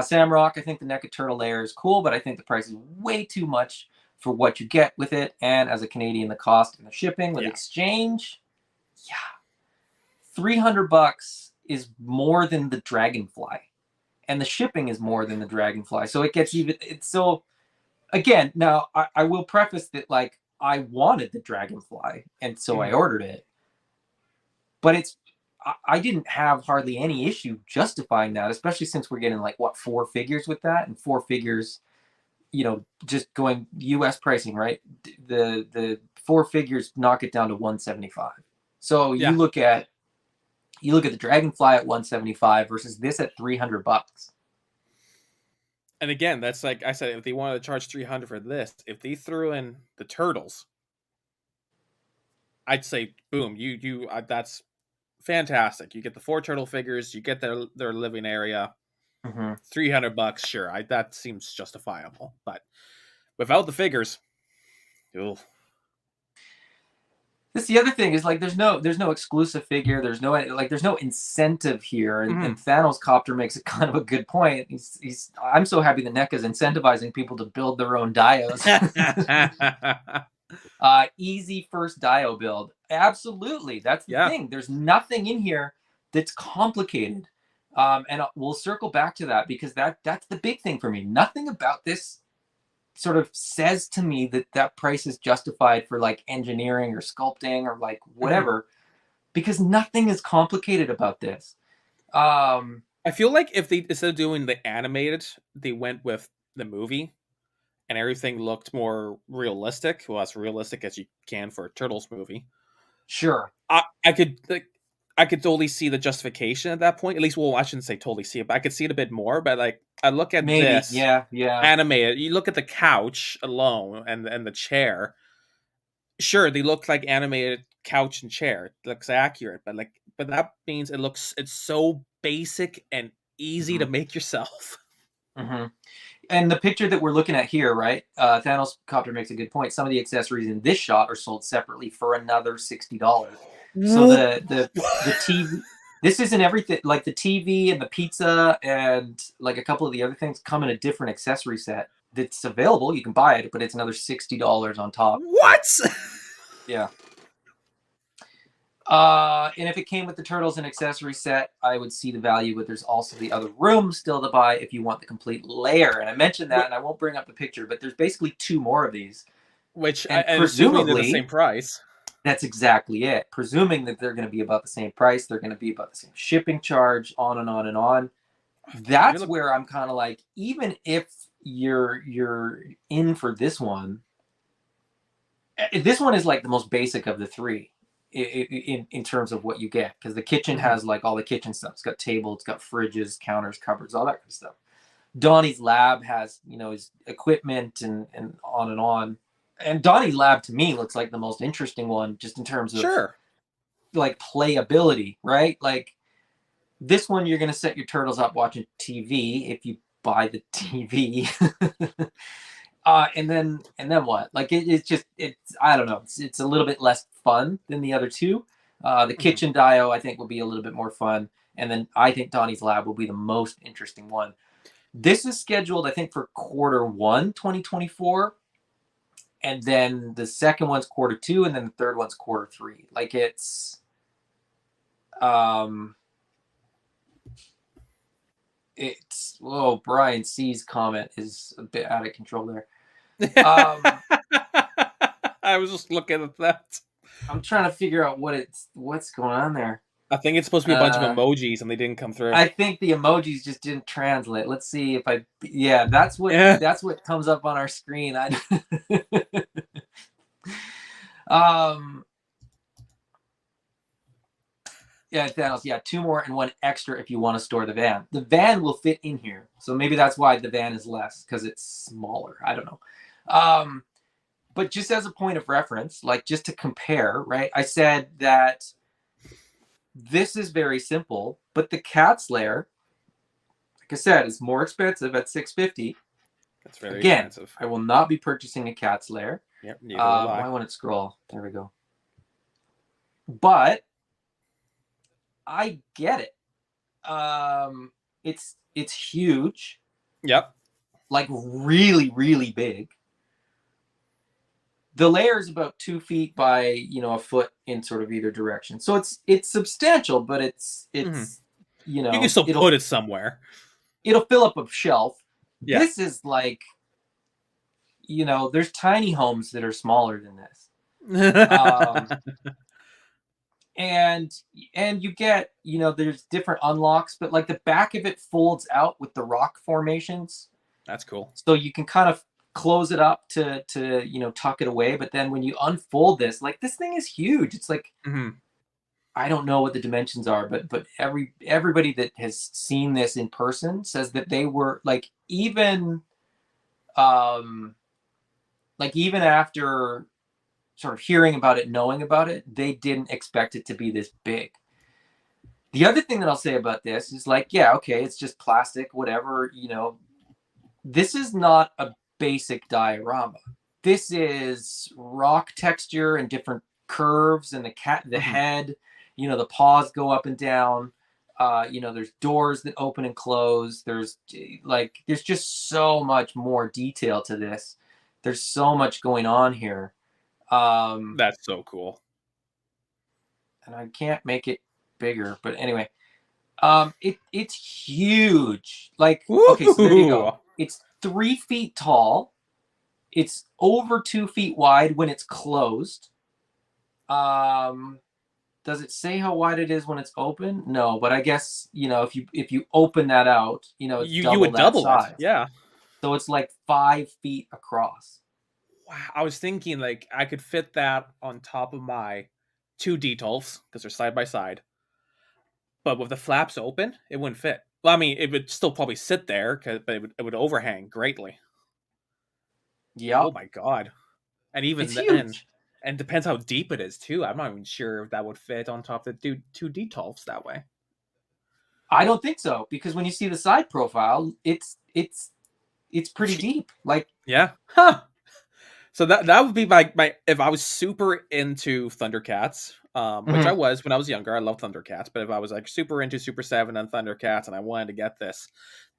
Sam Rock, I think the NECA Turtle Lair is cool, but I think the price is way too much for what you get with it. And as a Canadian, the cost and the shipping with exchange, $300 is more than the Dragonfly. And the shipping is more than the Dragonfly. So it gets so... Again, now I will preface that, like, I wanted the Dragonfly, and so I ordered it. But I didn't have hardly any issue justifying that, especially since we're getting 4 figures with that, and 4 figures, just going US pricing, right? The 4 figures knock it down to $175. So you look at the Dragonfly at $175 versus this at $300. And again, that's like I said, if they wanted to charge $300 for this, if they threw in the turtles, I'd say, boom, you that's fantastic. You get the 4 turtle figures, you get their living area, $300, sure, that seems justifiable. But without the figures, This the other thing is, like, there's no exclusive figure. There's no incentive here, and Thanos Copter makes it kind of a good point. I'm so happy that NECA is incentivizing people to build their own dios. Easy first dio build, absolutely. That's the thing. There's nothing in here that's complicated, and we'll circle back to that because that's the big thing for me. Nothing about this sort of says to me that price is justified for, like, engineering or sculpting or, like, whatever, because nothing is complicated about this. I feel like if they, instead of doing the animated, they went with the movie and everything looked more realistic. Well, as realistic as you can for a Turtles movie. Sure. I could totally see the justification at that point. At least, well, I shouldn't say totally see it, but I could see it a bit more. But, like, I look at this, animated. You look at the couch alone and the chair. Sure, they look like animated couch and chair. It looks accurate, but that means it's so basic and easy to make yourself. And the picture that we're looking at here, right? Thanos Copter makes a good point. Some of the accessories in this shot are sold separately for another $60. So the TV, This isn't everything. Like the TV and the pizza and like a couple of the other things come in a different accessory set that's available. You can buy it, but it's another $60 on top. What? Yeah. And if it came with the Turtles and accessory set, I would see the value, but there's also the other room still to buy if you want the complete layer. And I mentioned that, and I won't bring up the picture, but there's basically 2 more of these. Which, And and assuming they're the presumably, same price. that's exactly it. Presuming that they're going to be about the same price, they're going to be about the same shipping charge, on and on and on. That's where I'm kind of like, even if you're in for this one is like the most basic of the 3 in terms of what you get, because the kitchen has like all the kitchen stuff. It's got table, it's got fridges, counters, cupboards, all that kind of stuff. Donnie's lab has, his equipment and on and on. And Donnie's lab to me looks like the most interesting one, just in terms of like playability, right? Like this one, you're going to set your turtles up watching TV if you buy the TV. And then what? Like it's I don't know. It's a little bit less fun than the other 2. The kitchen dio I think will be a little bit more fun, and then I think Donnie's lab will be the most interesting one. This is scheduled, I think, for Q1 2024, and then the second one's Q2, and then the third one's Q3. Like it's Brian C's comment is a bit out of control there. I was just looking at that. I'm trying to figure out what's going on there. I think it's supposed to be a bunch of emojis and they didn't come through. I think the emojis just didn't translate. Let's see if that's what comes up on our screen. Thanos, 2 more and 1 extra if you want to store the van. The van will fit in here, so maybe that's why the van is less, because it's smaller. I don't know. But just as a point of reference, like just to compare, right? I said that this is very simple, but the Cat's Lair, like I said, is more expensive at $650. That's very expensive. I will not be purchasing a Cat's Lair. Yep. Neither will I. Why won't it scroll? There we go. But I get it. It's huge. Yep. Like really, really big. The layer is about 2 feet by, a foot in sort of either direction. So it's substantial, but it's you can still put it somewhere. It'll fill up a shelf. Yeah. This is like, there's tiny homes that are smaller than this. And you get, there's different unlocks, but like the back of it folds out with the rock formations. That's cool. So you can kind of close it up to tuck it away, but then when you unfold this, like this thing is huge. It's like I don't know what the dimensions are, but everybody that has seen this in person says that they were like even after sort of hearing about it, knowing about it, they didn't expect it to be this big. The other thing that I'll say about this is like, it's just plastic, whatever, this is not a basic diorama. This is rock texture and different curves, and the head, the paws go up and down. There's doors that open and close. There's just so much more detail to this. There's so much going on here. That's so cool. And I can't make it bigger, but anyway, it's huge. Like, okay, so there you go. It's 3 feet tall. It's over 2 feet wide when it's closed. Does it say how wide it is when it's open? No, but I guess, if you open that out, it's you would double size. Yeah. So it's like 5 feet across. Wow. I was thinking like I could fit that on top of my 2 Detolfs because they're side by side. But with the flaps open, it wouldn't fit. Well, I mean, it would still probably sit there, but it would overhang greatly. Yeah. Oh my god! And even then, and depends how deep it is too. I'm not even sure if that would fit on top of the 2 Detolfs that way. I don't think so, because when you see the side profile, it's pretty deep. Like, yeah, huh? So that would be my if I was super into Thundercats, which I Mhm. was when I was younger. I love Thundercats, but if I was like super into Super 7 and Thundercats and I wanted to get this,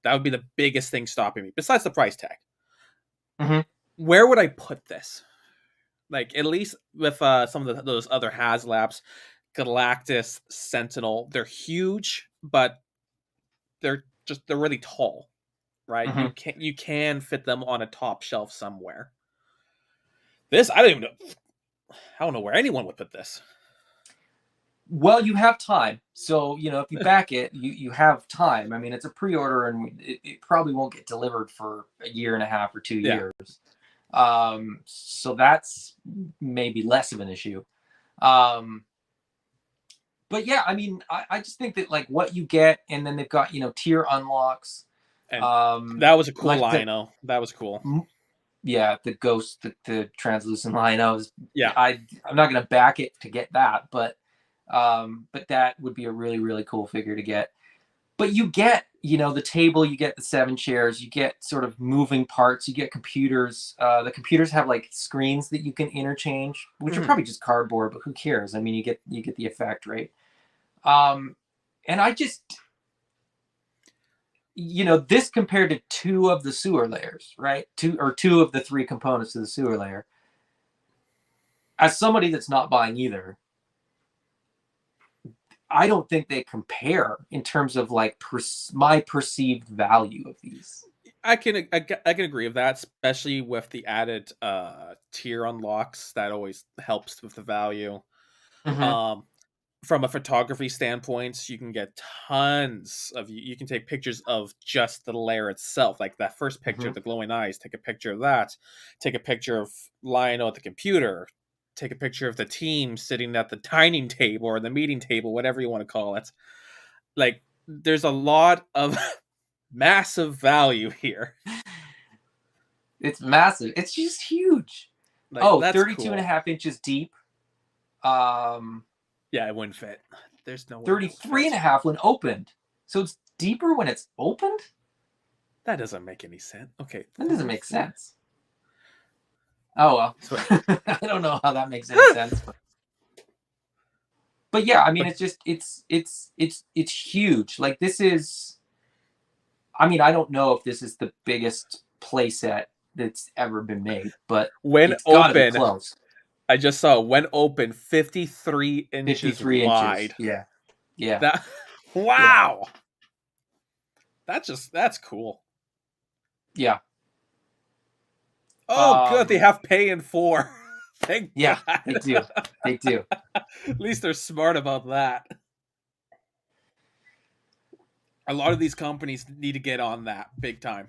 that would be the biggest thing stopping me, besides the price tag. Mhm. Where would I put this? Like, at least with some of those other HasLabs, Galactus, Sentinel, they're huge, but they're really tall, right? Mhm. You can fit them on a top shelf somewhere. This I don't even know. I don't know where anyone would put this. Well, you have time. So, if you back it, you have time. I mean, it's a pre-order and it probably won't get delivered for a year and a half or 2 Yeah. years. So that's maybe less of an issue. Um, but yeah, I mean, I just think that like what you get, and then they've got, tier unlocks. And that was a cool Like Lino. That was cool. yeah, the ghost, the translucent Linos. Yeah. I'm not gonna back it to get that, but that would be a really, really cool figure to get. But you get, the table, you get the 7 chairs, you get sort of moving parts, you get computers. The computers have like screens that you can interchange, which are probably just cardboard, but who cares? I mean, you get the effect, right? And I just, this compared to 2 of the sewer layers, right? Two of the 3 components of the sewer layer. As somebody that's not buying either, I don't think they compare in terms of like my perceived value of these. I can agree with that, especially with the added tier unlocks. That always helps with the value. Mm-hmm. Um, from a photography standpoint, you can get tons of you can take pictures of just the layer itself, like that first picture, Mm-hmm. the glowing eyes. Take a picture of that. Take a picture of Lionel at the computer. Take a picture of the team sitting at the dining table or the meeting table, whatever you want to call it. Like, there's a lot of massive value here. It's massive. It's just huge. Like, Oh, that's 32 and a cool. half inches deep. Um, Yeah, it wouldn't fit. There's no way that would 33 and fit. a half when opened. So it's deeper when it's opened? That doesn't make any sense. Okay, That doesn't make 33. sense. Oh well. So, I don't know how that makes any sense. But yeah, I mean, but it's just it's huge. Like this is, I mean, I don't know if this is the biggest playset that's ever been made, but when it's got to be open, close. I just saw when open, 53 inches 53 inches. wide. Yeah. Yeah. That Yeah. wow. That's cool. Yeah. Oh, good. They Um, have pay in 4. Thank yeah, God. they do. They do. At least they're smart about that. A lot of these companies need to get on that big time.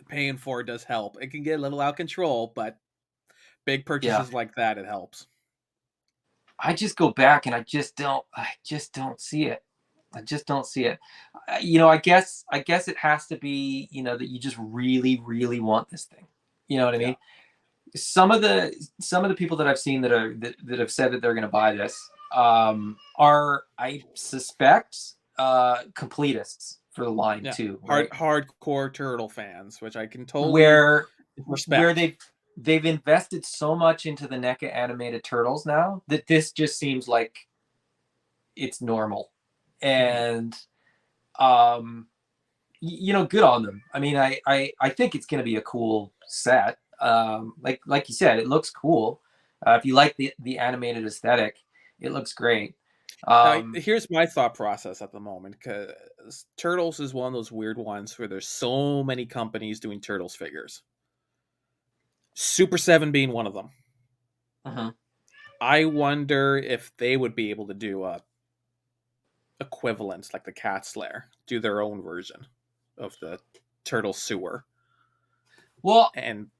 Paying for it does help. It can get a little out of control, but big Yeah. purchases like that, it helps. I just go back and I just don't see it. I just don't see it. I guess it has to be, that you just really, really want this thing. You know what I Yeah. mean? Some of the people that I've seen that have said that they're going to buy this are, I suspect, completists for the line Yeah. too, right? Hardcore turtle fans, which I can totally Where where respect. they've invested so much into the NECA animated turtles now that this just seems like it's normal, Mhm. and good on them. I mean, I think it's going to be a cool set. Like you said, it looks cool. If you like the animated aesthetic, it looks great. Now, Um, here's my thought process at the moment, because Turtles is one of those weird ones where there's so many companies doing Turtles figures. Super 7 being one of them. mhm. I wonder if they would be able to do a equivalent like the Cat Slayer, do their own version of the Turtle Sewer. Well, And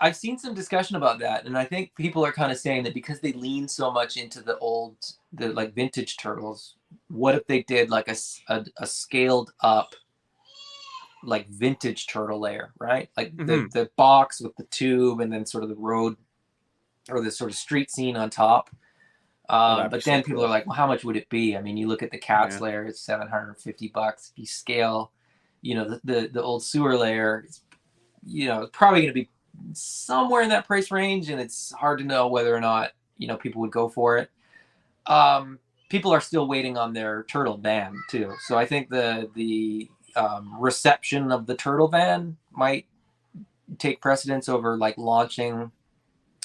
I've seen some discussion about that, and I think people are kind of saying that because they lean so much into the like vintage turtles, what if they did like a scaled up like vintage turtle layer, right? Like the mhm. the box with the tube, and then sort of the road or the sort of street scene on top. Oh, that'd be But so then people are cool. like, well, how much would it be? I mean, you look at the Cats Yeah. layer, it's $750. If you scale, the old sewer layer, it's probably going to be somewhere in that price range, and it's hard to know whether or not people would go for it. People are still waiting on their turtle van too, so I think the reception of the turtle van might take precedence over like launching,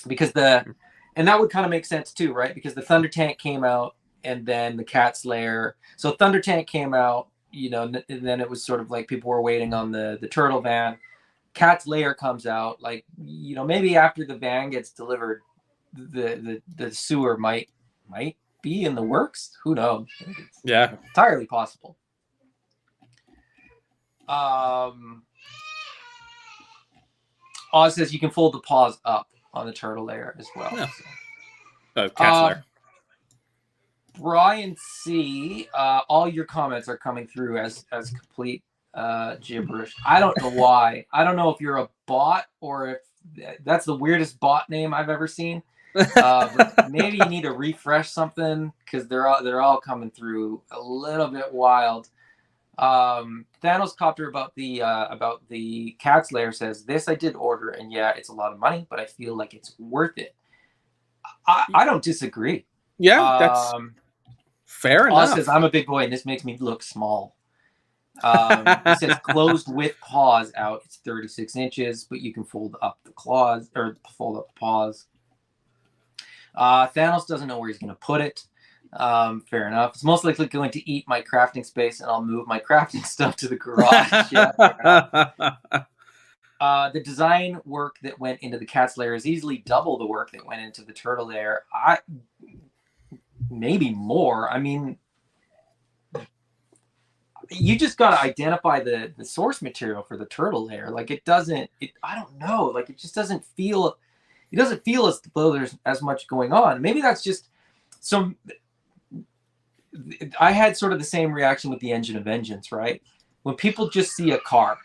because and that would kind of make sense too, right? Because the Thunder Tank came out and then the Cat's Lair. So Thunder Tank came out, and then it was sort of like people were waiting on the turtle van. Cat's Lair comes out, like, maybe after the van gets delivered, the sewer might be in the works. Who knows? Yeah, entirely possible. Oz says you can fold the paws up on the turtle lair as well. Yeah. Cat's Lair. Brian C, all your comments are coming through as complete gibberish. I don't know why. I don't know if you're a bot or if that's the weirdest bot name I've ever seen. Maybe you need to refresh something, because they're all coming through a little bit wild. Thanos Copter about the Cat's Lair says, this I did order, and yeah, it's a lot of money, but I feel like it's worth it. I don't disagree. Yeah, that's fair enough. Says, I'm a big boy and this makes me look small. He says closed with paws out, it's 36 inches, but you can fold up the claws or fold up the paws. Thanos doesn't know where he's going to put it. Fair enough. It's most likely going to eat my crafting space, and I'll move my crafting stuff to the garage. The design work that went into the Cat's Lair is easily double the work that went into the turtle lair. Maybe more. I mean, you just got to identify the source material for the turtle lair. Like, I don't know. Like, it just doesn't feel. It doesn't feel as though there's as much going on. Maybe that's just some. I had sort of the same reaction with the Engine of Vengeance, right? When people just see a car,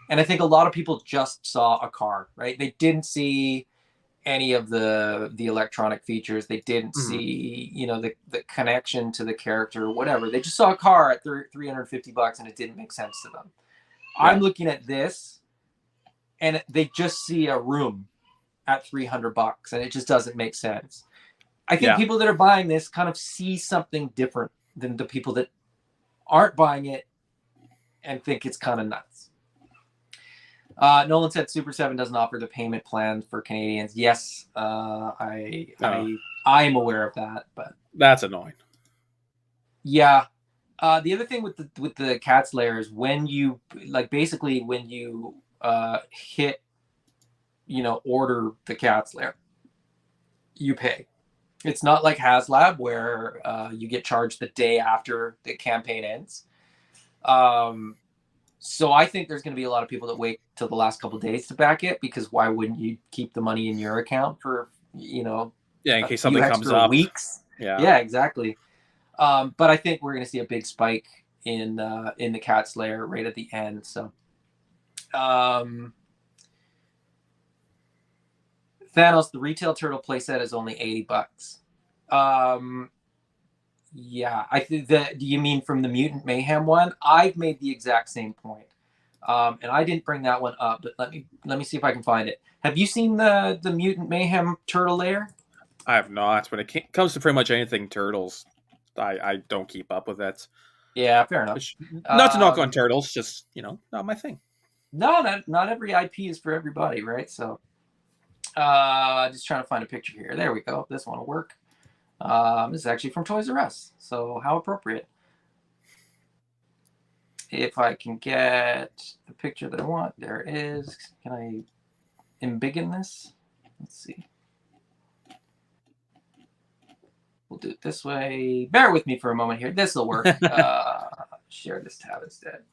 and I think a lot of people just saw a car, right? They didn't see any of the electronic features. They didn't see, the connection to the character or whatever. They just saw a car at $350 and it didn't make sense to them. Yeah. I'm looking at this and they just see a room at $300 and it just doesn't make sense. I think people that are buying this kind of see something different than the people that aren't buying it and think it's kind of nuts. Nolan said Super 7 doesn't offer the payment plan for Canadians. Yes, I am aware of that, but that's annoying. Yeah. The other thing with the Cat's Lair is when you hit, order the Cat's Lair, you pay. It's not like HasLab where you get charged the day after the campaign ends. So I think there's going to be a lot of people that wait till the last couple of days to back it, because why wouldn't you keep the money in your account for, in case something comes up. Weeks. Yeah, exactly. But I think we're going to see a big spike in the Cat's Lair right at the end. So, Thanos, the retail turtle playset is only $80. Yeah, I think that. Do you mean from the Mutant Mayhem one? I've made the exact same point, and I didn't bring that one up. But let me see if I can find it. Have you seen the Mutant Mayhem turtle lair? I have not. When it comes to pretty much anything turtles, I don't keep up with it. Yeah, fair enough. Not to knock on turtles, just not my thing. No, not every IP is for everybody, right? So, just trying to find a picture here. There we go. This one will work. This is actually from Toys R Us, so how appropriate. If I can get the picture that I want, there it is. Can I embiggen this? Let's see. We'll do it this way. Bear with me for a moment here. This will work. Share this tab instead.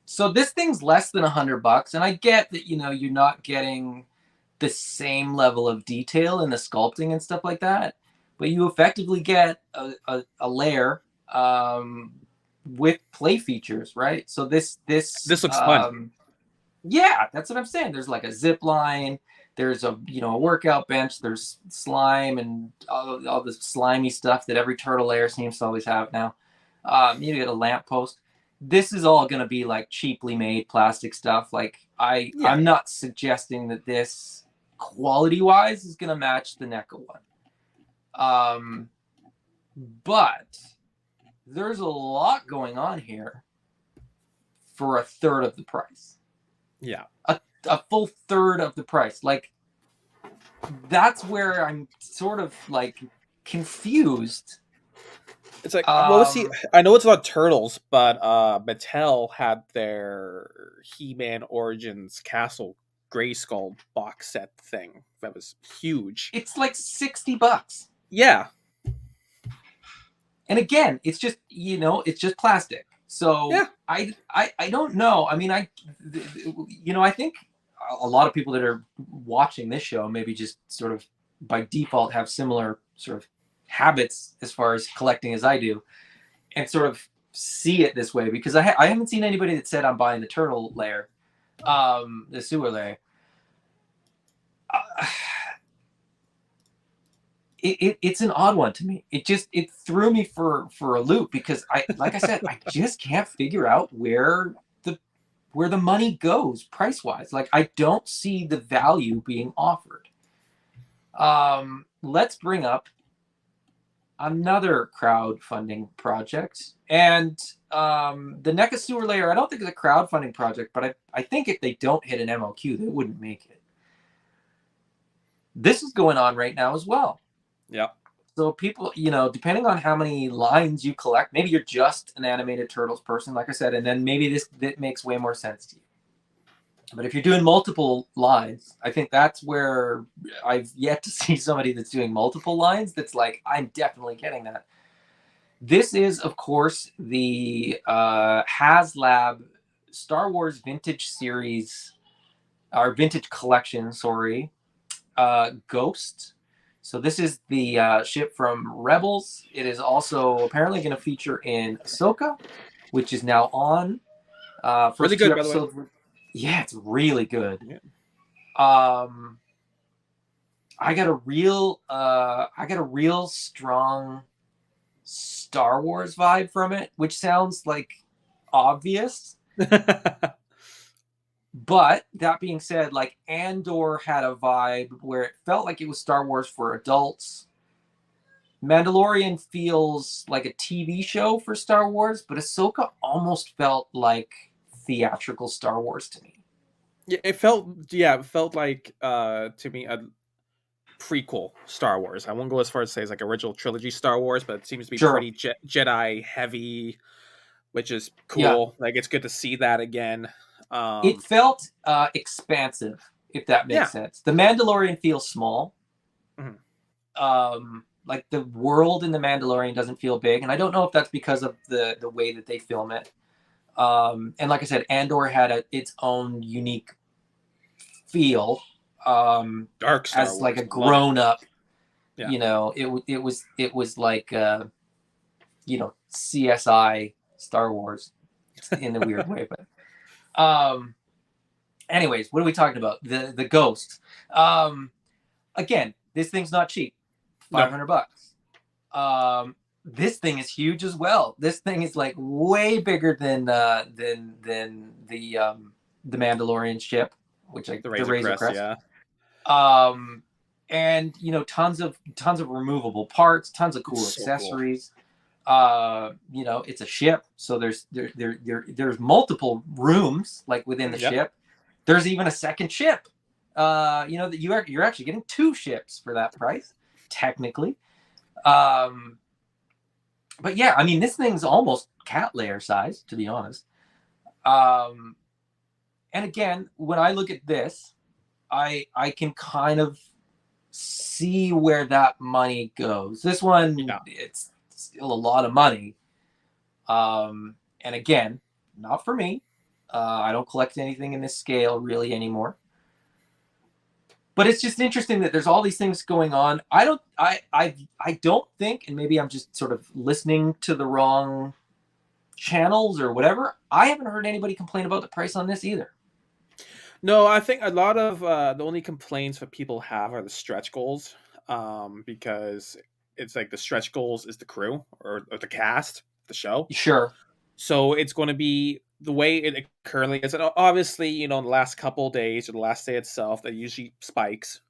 So this thing's less than $100, and I get that you're not getting the same level of detail in the sculpting and stuff like that, but you effectively get a lair with play features, right? So this looks fun. Yeah, that's what I'm saying. There's like a zip line, there's a workout bench, there's slime and all the slimy stuff that every turtle lair seems to always have now. You get a lamppost. this is all going to be like cheaply made plastic stuff. Like Yeah, I'm not suggesting that this quality wise is going to match the NECA one. But there's a lot going on here for a third of the price. yeah. A full third of the price. Like, that's where I'm sort of like confused. It's like, what was he? I know it's not Turtles, but Mattel had their He-Man Origins Castle Grayskull box set thing that was huge. It's like $60. Yeah, And again, it's just, it's just plastic. So yeah. I don't know. I mean, I think a lot of people that are watching this show maybe just sort of by default have similar sort of habits as far as collecting as I do, and sort of see it this way, because I haven't seen anybody that said I'm buying the turtle layer, the sewer layer. It's an odd one to me. It threw me for a loop, because like I said, I just can't figure out where the money goes price wise. Like, I don't see the value being offered. Let's bring up another crowdfunding project, and the NECA sewer layer. I don't think it's a crowdfunding project, but I think if they don't hit an MOQ, they wouldn't make it. This is going on right now as well. Yep. So people, depending on how many lines you collect, maybe you're just an animated Turtles person, like I said, and then maybe that makes way more sense to you. But if you're doing multiple lines, I think that's where I've yet to see somebody that's doing multiple lines that's like, I'm definitely getting that. This is, of course, the HasLab Star Wars Vintage Series, or Vintage Collection, sorry, Ghost. So this is the ship from Rebels. It is also apparently going to feature in Ahsoka, which is now on. First Really two good, by the way. episodes. Yeah, it's really good. Yeah. I got a real strong Star Wars vibe from it, which sounds like obvious. But that being said, like, Andor had a vibe where it felt like it was Star Wars for adults. Mandalorian feels like a TV show for Star Wars, but Ahsoka almost felt like theatrical Star Wars to me. Yeah, it felt like to me a prequel Star Wars. I won't go as far as to say it's like original trilogy Star Wars, but it seems to be Sure. pretty Jedi heavy, which is Yeah. cool. Like, it's good to see that again. It felt expansive, if that makes sense. The Mandalorian feels small. Mm-hmm. Like, the world in the Mandalorian doesn't feel big, and I don't know if that's because of the way that they film it. And like I said, Andor had its own unique feel, Dark Star as Wars, like a grown up. Yeah. It was like CSI Star Wars in a weird way, but anyways, what are we talking about? The Ghost. Again, this thing's not cheap. $500. This thing is huge as well. This thing is like way bigger than the Mandalorian ship, which like the Razor Crest. Yeah. And tons of removable parts, tons of cool accessories. Cool. It's a ship, so there's multiple rooms like within the ship. There's even a second ship. That you're actually getting two ships for that price, technically. But yeah, I mean, this thing's almost cat layer size, to be honest. And again, when I look at this, I can kind of see where that money goes. This one, it's still a lot of money. And again, not for me. I don't collect anything in this scale really anymore. But it's just interesting that there's all these things going on. I don't think, and maybe I'm just sort of listening to the wrong channels or whatever, I haven't heard anybody complain about the price on this either. No, I think a lot of the only complaints that people have are the stretch goals, because it's like the stretch goals is the crew or the cast, the show. Sure. So it's going to be the way it currently is. And obviously, in the last couple of days or the last day itself, that usually spikes.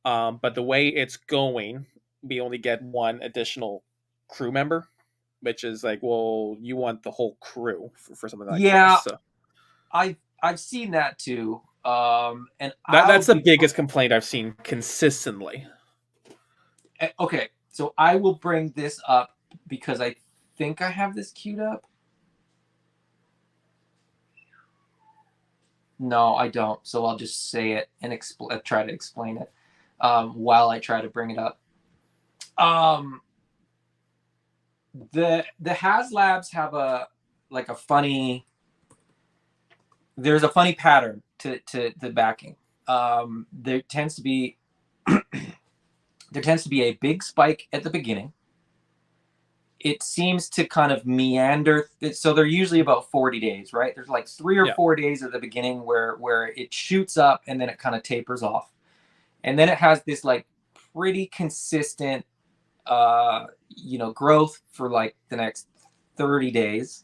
But the way it's going, we only get one additional crew member, which is like, well, you want the whole crew for something like Yeah, this. So I've seen that too. And that's the biggest complaint I've seen consistently. Okay, so I will bring this up because I think I have this queued up. No, I don't. So I'll just say it and try to explain it while I try to bring it up. The HasLabs have there's a funny pattern to the backing. There tends to be a big spike at the beginning. It seems to kind of meander. So they're usually about 40 days, right? There's like 3 or 4 days at the beginning where it shoots up and then it kind of tapers off. And then it has this like pretty consistent, growth for like the next 30 days.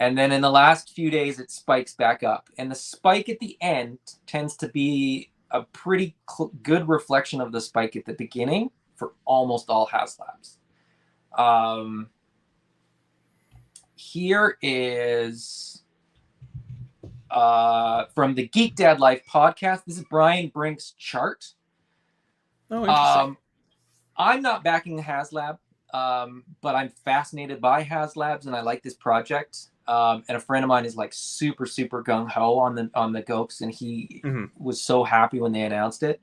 And then in the last few days, it spikes back up. And the spike at the end tends to be a pretty good reflection of the spike at the beginning for almost all HasLabs. Here is from the Geek Dad Life podcast. This is Brian Brink's chart. Oh, interesting. I'm not backing the HasLab, but I'm fascinated by HasLabs and I like this project. And a friend of mine is like super, super gung ho on the Ghosts, and he was so happy when they announced it.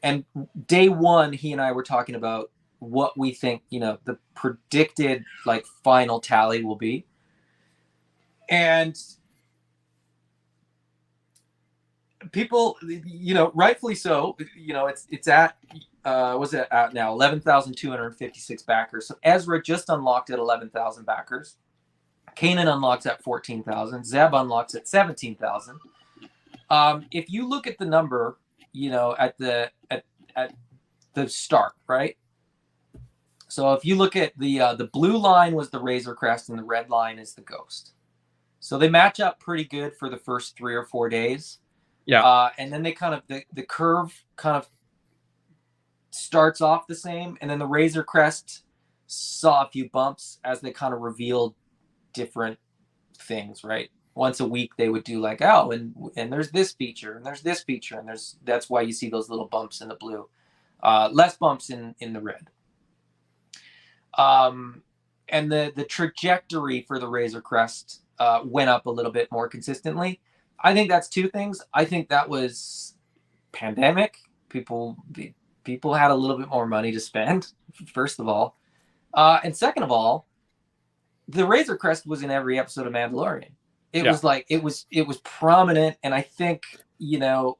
And day one, he and I were talking about what we think, the predicted like final tally will be. And people, rightfully so, it's at, what's it at now? 11,256 backers. So Ezra just unlocked at 11,000 backers. Kanan unlocks at 14,000. Zeb unlocks at 17,000. If you look at the number, at the start, right? So if you look at the blue line was the Razor Crest and the red line is the Ghost. So they match up pretty good for the first 3 or 4 days. Yeah. And then they kind of the curve kind of starts off the same, and then the Razor Crest saw a few bumps as they kind of revealed different things, right? Once a week they would do like, oh, and there's this feature and there's this feature, and that's why you see those little bumps in the blue, less bumps in the red. And the trajectory for the Razor Crest went up a little bit more consistently. I think that's two things. I think that was pandemic. People had a little bit more money to spend, first of all, and second of all, the Razor Crest was in every episode of Mandalorian. It was like it was prominent, and I think it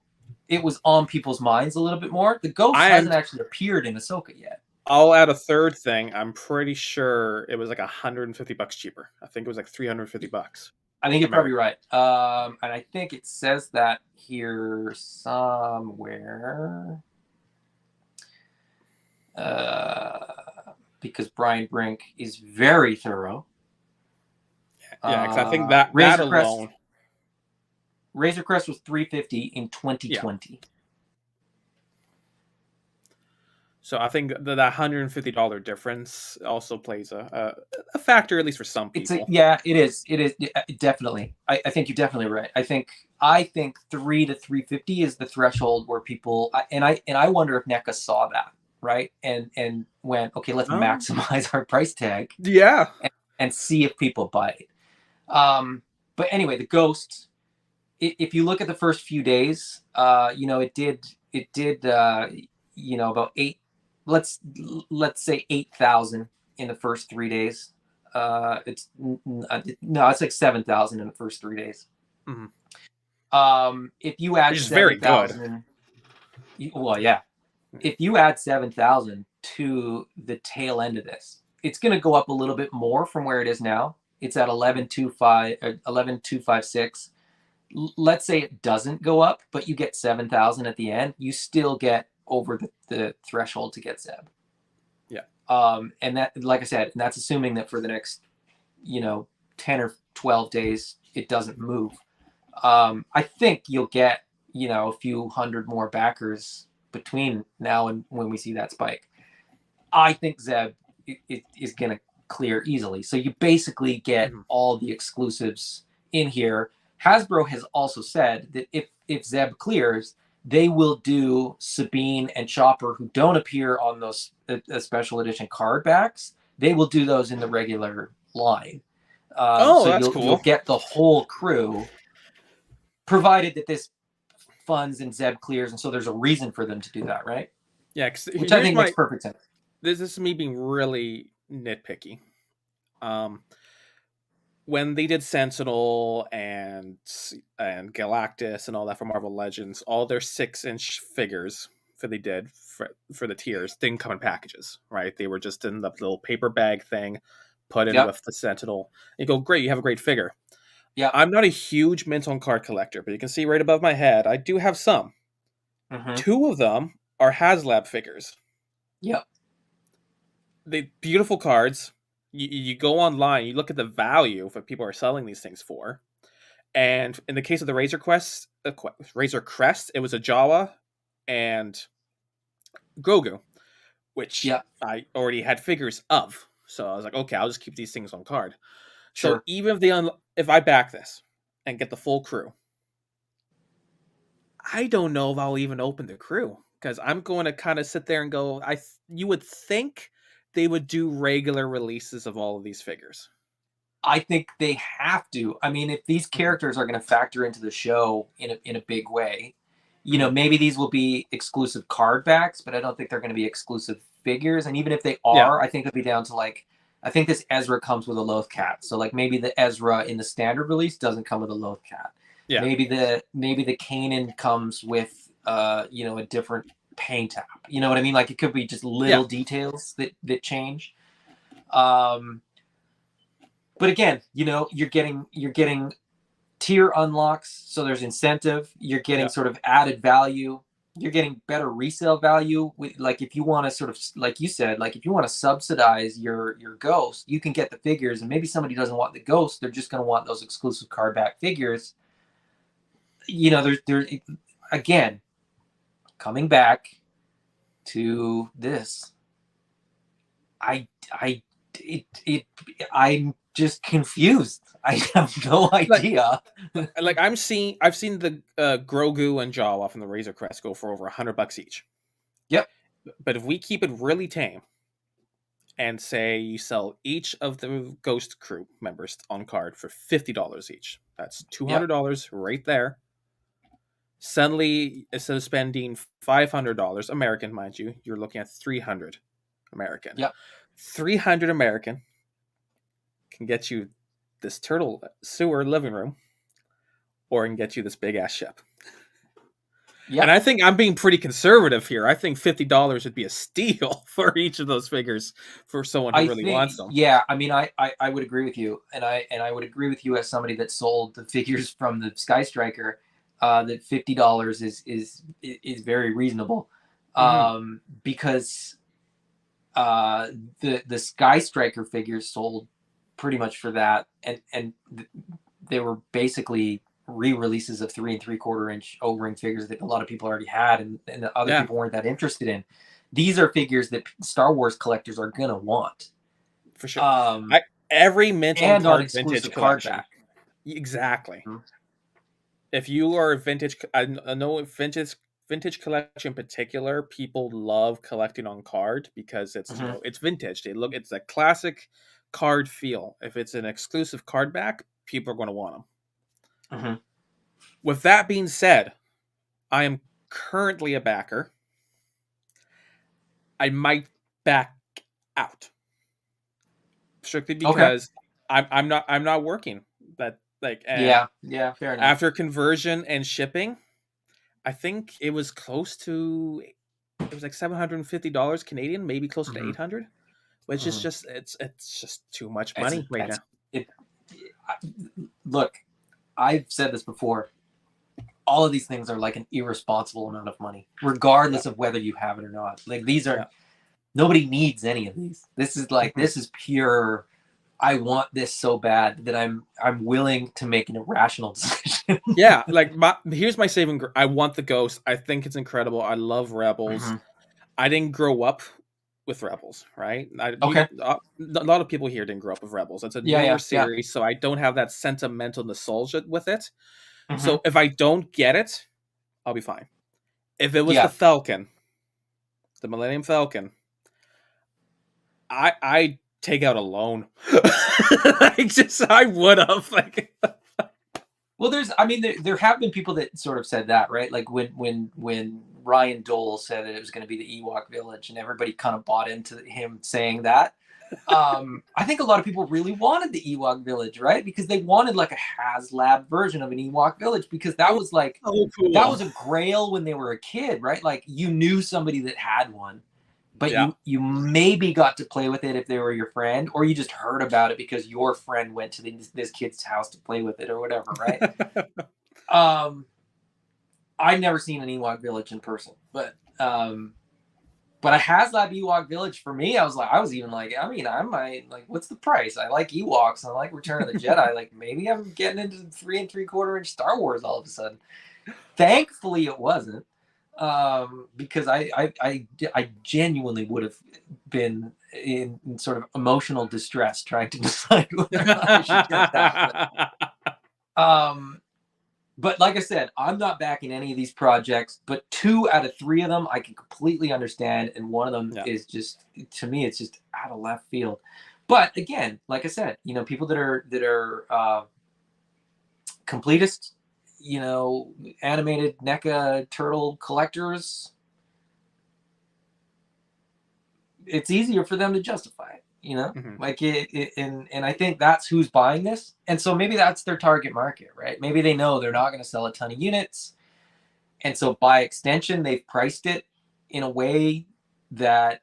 was on people's minds a little bit more. The Ghost hasn't actually appeared in Ahsoka yet. I'll add a third thing. I'm pretty sure it was like $150 cheaper. I think it was like $350. I think you're probably right. And I think it says that here somewhere. Because Brian Brink is very thorough. Yeah, because I think that alone. Razor Crest was $350 in 2020. Yeah. So I think that $150 difference also plays a factor, at least for some people. It is. It is definitely. I think you're definitely right. I think $300 to $350 is the threshold where people and I wonder if NECA saw that, right, and went, okay, let's maximize our price tag. Yeah. And see if people buy it. But anyway, the Ghost. If you look at the first few days, it did about 8. Let's say 8,000 in the first 3 days. It's like 7,000 in the first 3 days. Mm-hmm. If you add 7,000, well, yeah. If you add 7,000 to the tail end of this, it's going to go up a little bit more from where it is now. It's at 11,256. Let's say it doesn't go up, but you get 7,000 at the end. You still get over the threshold to get Zeb. Yeah. And that, like I said, and that's assuming that for the next, 10 or 12 days, it doesn't move. I think you'll get, a few hundred more backers between now and when we see that spike. I think Zeb is going to clear easily. So you basically get all the exclusives in here. Hasbro has also said that if Zeb clears, they will do Sabine and Chopper, who don't appear on those special edition card backs. They will do those in the regular line. So that's cool. You'll get the whole crew, provided that this funds and Zeb clears, and so there's a reason for them to do that, right? Yeah, which I think makes perfect sense. This is me being really nitpicky. When they did Sentinel and Galactus and all that for Marvel Legends, all their 6-inch figures for the tiers didn't come in packages, right? They were just in the little paper bag thing, put in with the Sentinel. You go, great, you have a great figure. Yeah, I'm not a huge mint on card collector, but you can see right above my head, I do have some. 2 of them are HasLab figures. Yep. They beautiful cards. You go online, you look at the value of what people are selling these things for, and in the case of the Razor Crest, it was a Jawa and Grogu, which I already had figures of. So I was like, okay, I'll just keep these things on card. Sure. So even if I back this and get the full crew, I don't know if I'll even open the crew, because I'm going to kind of sit there and go, you would think they would do regular releases of all of these figures. I think they have to. I mean, if these characters are going to factor into the show in a big way, maybe these will be exclusive card backs, but I don't think they're going to be exclusive figures. And even if they are, I think it'll be down to I think this Ezra comes with a Loth Cat. So maybe the Ezra in the standard release doesn't come with a Loth Cat. Yeah. Maybe the Kanan comes with a different paint app. You know what I mean? It could be just little details that change. But again, you're getting tier unlocks, so there's incentive. You're getting sort of added value. You're getting better resale value. If you want to sort of, like you said, if you want to subsidize your Ghost, you can get the figures, and maybe somebody doesn't want the Ghost, they're just going to want those exclusive card back figures. There's again, coming back to this, I'm just confused. I have no idea. I've seen the Grogu and Jawa from the Razor Crest go for over $100 each. Yep. But if we keep it really tame and say you sell each of the Ghost crew members on card for $50 each, that's $200 right there. Suddenly, instead of spending $500 American, mind you, you're looking at $300 American. Yep. $300 American can get you this turtle sewer living room, or can get you this big ass ship. Yep. And I think I'm being pretty conservative here. I think $50 would be a steal for each of those figures for someone who really wants them. Yeah, I mean, I would agree with you, and I would agree with you as somebody that sold the figures from the Sky Striker. That $50 is very reasonable, because the Sky Striker figures sold pretty much for that, and they were basically re-releases of 3 3/4 inch O-ring figures that a lot of people already had, and the other people weren't that interested in. These are figures that Star Wars collectors are gonna want for sure. Every mint and on exclusive vintage card collection. back. Exactly. If you are a vintage, I know vintage collection in particular, people love collecting on card because it's it's vintage. It's a classic card feel. If it's an exclusive card back, people are going to want them. With that being said, I am currently a backer. I might back out strictly because I'm not working. Fair enough. After conversion and shipping, I think it was close to $750 Canadian, maybe closer to $800, which is just it's just too much money right now. Look, I've said this before. All of these things are an irresponsible amount of money, regardless of whether you have it or not. These are nobody needs any of these. This is this is pure I want this so bad that I'm willing to make an irrational decision. Yeah, like here's my saving. I want the Ghost. I think it's incredible. I love Rebels. Mhm. I didn't grow up with Rebels, right? Okay. A lot of people here didn't grow up with Rebels. It's a Yeah, newer yeah, yeah. series, so I don't have that sentimental nostalgia with it. Hmm. So if I don't get it, I'll be fine. If it was the Yeah. Falcon, the Millennium Falcon, I take out a loan. I would have like. Well, I mean, there have been people that sort of said that, right? Like when Ryan Dole said that it was going to be the Ewok Village, and everybody kind of bought into him saying that. I think a lot of people really wanted the Ewok Village, right? Because they wanted like a HasLab version of an Ewok Village, because that was like Oh, that cool. was a grail when they were a kid, right? Like you knew somebody that had one, but Yeah. you maybe got to play with it if they were your friend, or you just heard about it because your friend went to this kid's house to play with it or whatever, right? um I'd never seen an Ewok Village in person, but a HasLab Ewok Village for me, I was even like, I mean, I might like, what's the price? I like Ewoks, I like Return of the Jedi. Like maybe I'm getting into 3 3/4 inch Star Wars all of a sudden. Thankfully, it wasn't, because I genuinely would have been in sort of emotional distress trying to decide whether or not I should get that. Um, but like I said, I'm not backing any of these projects. But 2 out of 3 of them I can completely understand, and one of them Yeah. is just, to me, it's just out of left field. But again, like I said, people that are completists, animated NECA turtle collectors, it's easier for them to justify it. Mhm. Like and I think that's who's buying this, and so maybe that's their target market, right? Maybe they know they're not going to sell a ton of units, and so by extension, they've priced it in a way that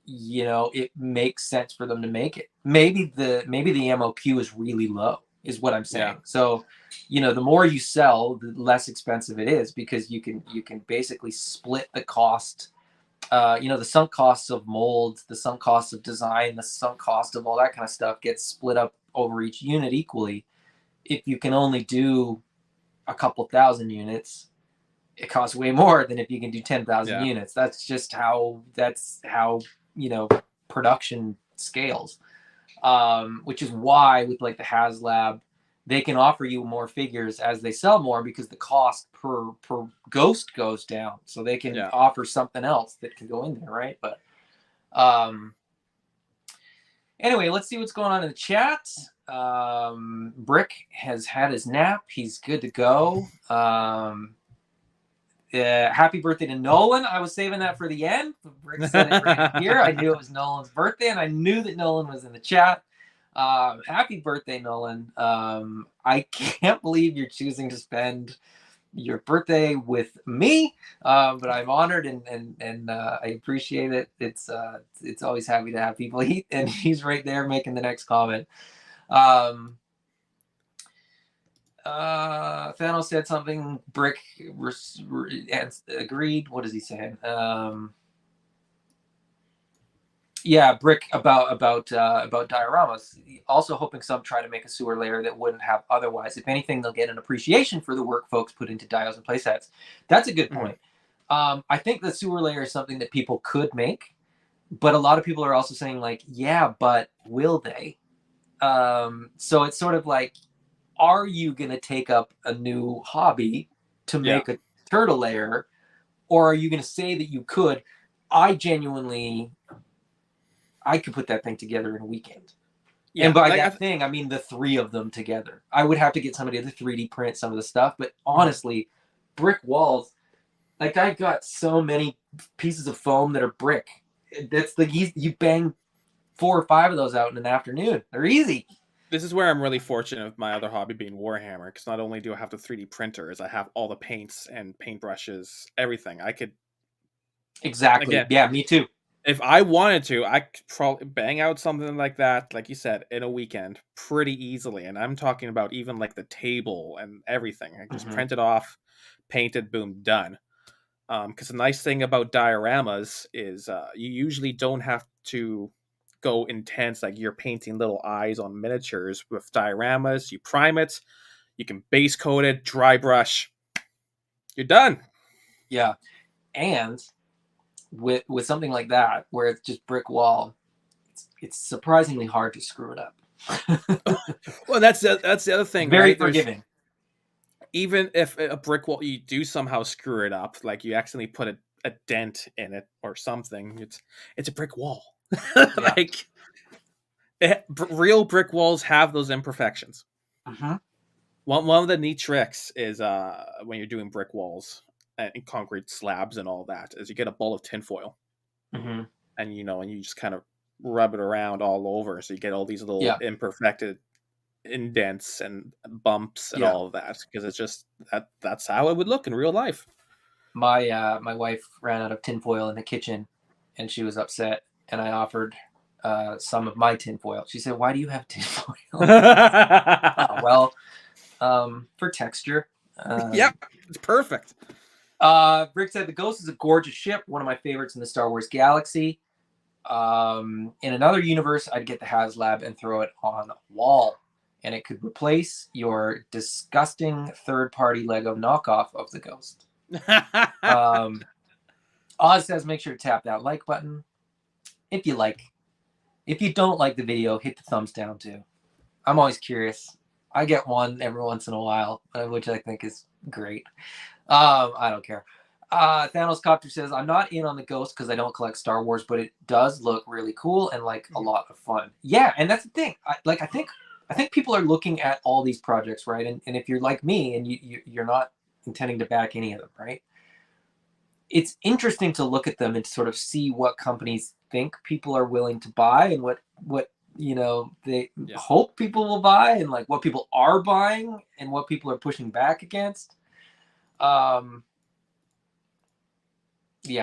it makes sense for them to make it. Maybe the MOQ is really low, is what I'm Yeah. saying. So, the more you sell, the less expensive it is, because you can basically split the cost. The sunk costs of molds, the sunk costs of design, the sunk cost of all that kind of stuff gets split up over each unit equally. If you can only do a couple thousand units, it costs way more than if you can do 10,000 Yeah. units. That's how production scales. Which is why with like the HasLab, they can offer you more figures as they sell more, because the cost per ghost goes down. So they can Yeah. offer something else that can go in there, right? But um anyway, let's see what's going on in the chat. Brick has had his nap. He's good to go. Happy birthday to Nolan. I was saving that for the end, but Brick said it right here. I knew it was Nolan's birthday, and I knew that Nolan was in the chat. Happy birthday, Nolan. I can't believe you're choosing to spend your birthday with me, but I'm honored, and I appreciate it. It's always happy to have people eat, and he's right there making the next comment. Thanos said something. Brick agreed. What is he saying? Yeah, Brick about dioramas. Also hoping some try to make a sewer layer that wouldn't have otherwise. If anything, they'll get an appreciation for the work folks put into dios and playsets. That's a good Mhm. point. I think the sewer layer is something that people could make, but a lot of people are also saying like, yeah, but will they? So it's sort of like, are you going to take up a new hobby to Yeah. make a turtle layer, or are you going to say that you could? I genuinely, I could put that thing together in a weekend. And Yeah. by Like that thing, I mean the 3 of them together. I would have to get somebody to 3D print some of the stuff, but Mhm. honestly, brick walls, like I got so many pieces of foam that are brick. That's like you bang 4 or 5 of those out in an afternoon. They're easy. This is where I'm really fortunate with my other hobby being Warhammer, because not only do I have the 3D printers, I have all the paints and paintbrushes, everything. I could, Exactly. again, Yeah, me too. if I wanted to, I could probably bang out something like that, like you said, in a weekend pretty easily. And I'm talking about even like the table and everything. I just Mm-hmm. print it off, paint it, boom, done. Because the nice thing about dioramas is you usually don't have to go intense, like you're painting little eyes on miniatures with dioramas. You prime it, you can base coat it, dry brush, you're done. Yeah, and with something like that where it's just brick wall, it's surprisingly hard to screw it up. Well, that's the other thing, Very right? forgiving. Even if a brick wall, you do somehow screw it up, like you accidentally put a dent in it or something, it's a brick wall. Yeah. Like real brick walls have those imperfections. Uh-huh. One of the neat tricks is when you're doing brick walls and concrete slabs and all that, is you get a ball of tinfoil, Mm-hmm. and you just kind of rub it around all over, so you get all these little Yeah. imperfected indents and bumps and Yeah. all of that, because it's just that's how it would look in real life. My wife ran out of tinfoil in the kitchen, and she was upset. And I offered some of my tinfoil. She said, "Why do you have tinfoil?" Well, for texture. Yep, it's perfect. Brick said the Ghost is a gorgeous ship, one of my favorites in the Star Wars galaxy. In another universe, I'd get the HasLab and throw it on a wall, and it could replace your disgusting third-party Lego knockoff of the Ghost. Oz says, make sure to tap that like button if you like. If you don't like the video, hit the thumbs down too. I'm always curious. I get one every once in a while, which I think is great. I don't care. Thanos Copter says, I'm not in on the Ghost because I don't collect Star Wars, but it does look really cool and like a lot of fun. Yeah, and that's the thing. I think people are looking at all these projects, right? And if you're like me and you're not intending to back any of them, right? It's interesting to look at them and sort of see what companies think people are willing to buy and what they hope people will buy, and like what people are buying and what people are pushing back against. Yeah,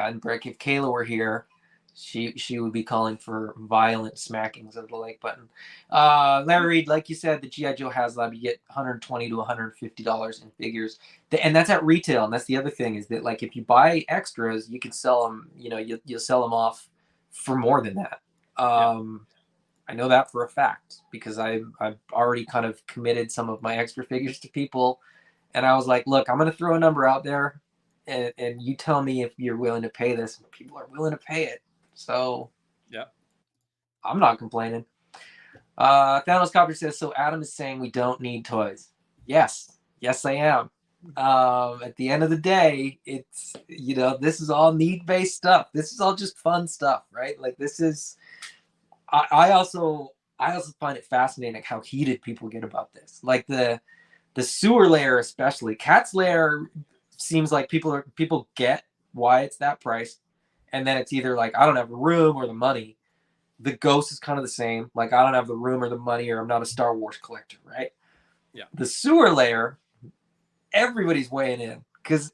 and Brick, if Kayla were here, she would be calling for violent smackings of the like button. Larry Reed, like you said, the G.I. Joe HasLab, you get $120 to $150 in figures, and that's at retail. And that's the other thing, is that like if you buy extras, you can sell them. You'll sell them off for more than that. I know that for a fact because I've already kind of committed some of my extra figures to people, and I was like, look, I'm going to throw a number out there, and you tell me if you're willing to pay this. And people are willing to pay it. So, yeah, I'm not complaining. Thanos Copter says, so Adam is saying we don't need toys. Yes, I am. At the end of the day, it's, this is all need-based stuff. This is all just fun stuff, right? Like this is, I also find it fascinating how heated people get about this. Like the sewer layer, especially. Cat's lair seems like people get why it's that price. And then it's either like, I don't have the room or the money. The Ghost is kind of the same. Like, I don't have the room or the money, or I'm not a Star Wars collector, right? Yeah. The sewer layer, everybody's weighing in because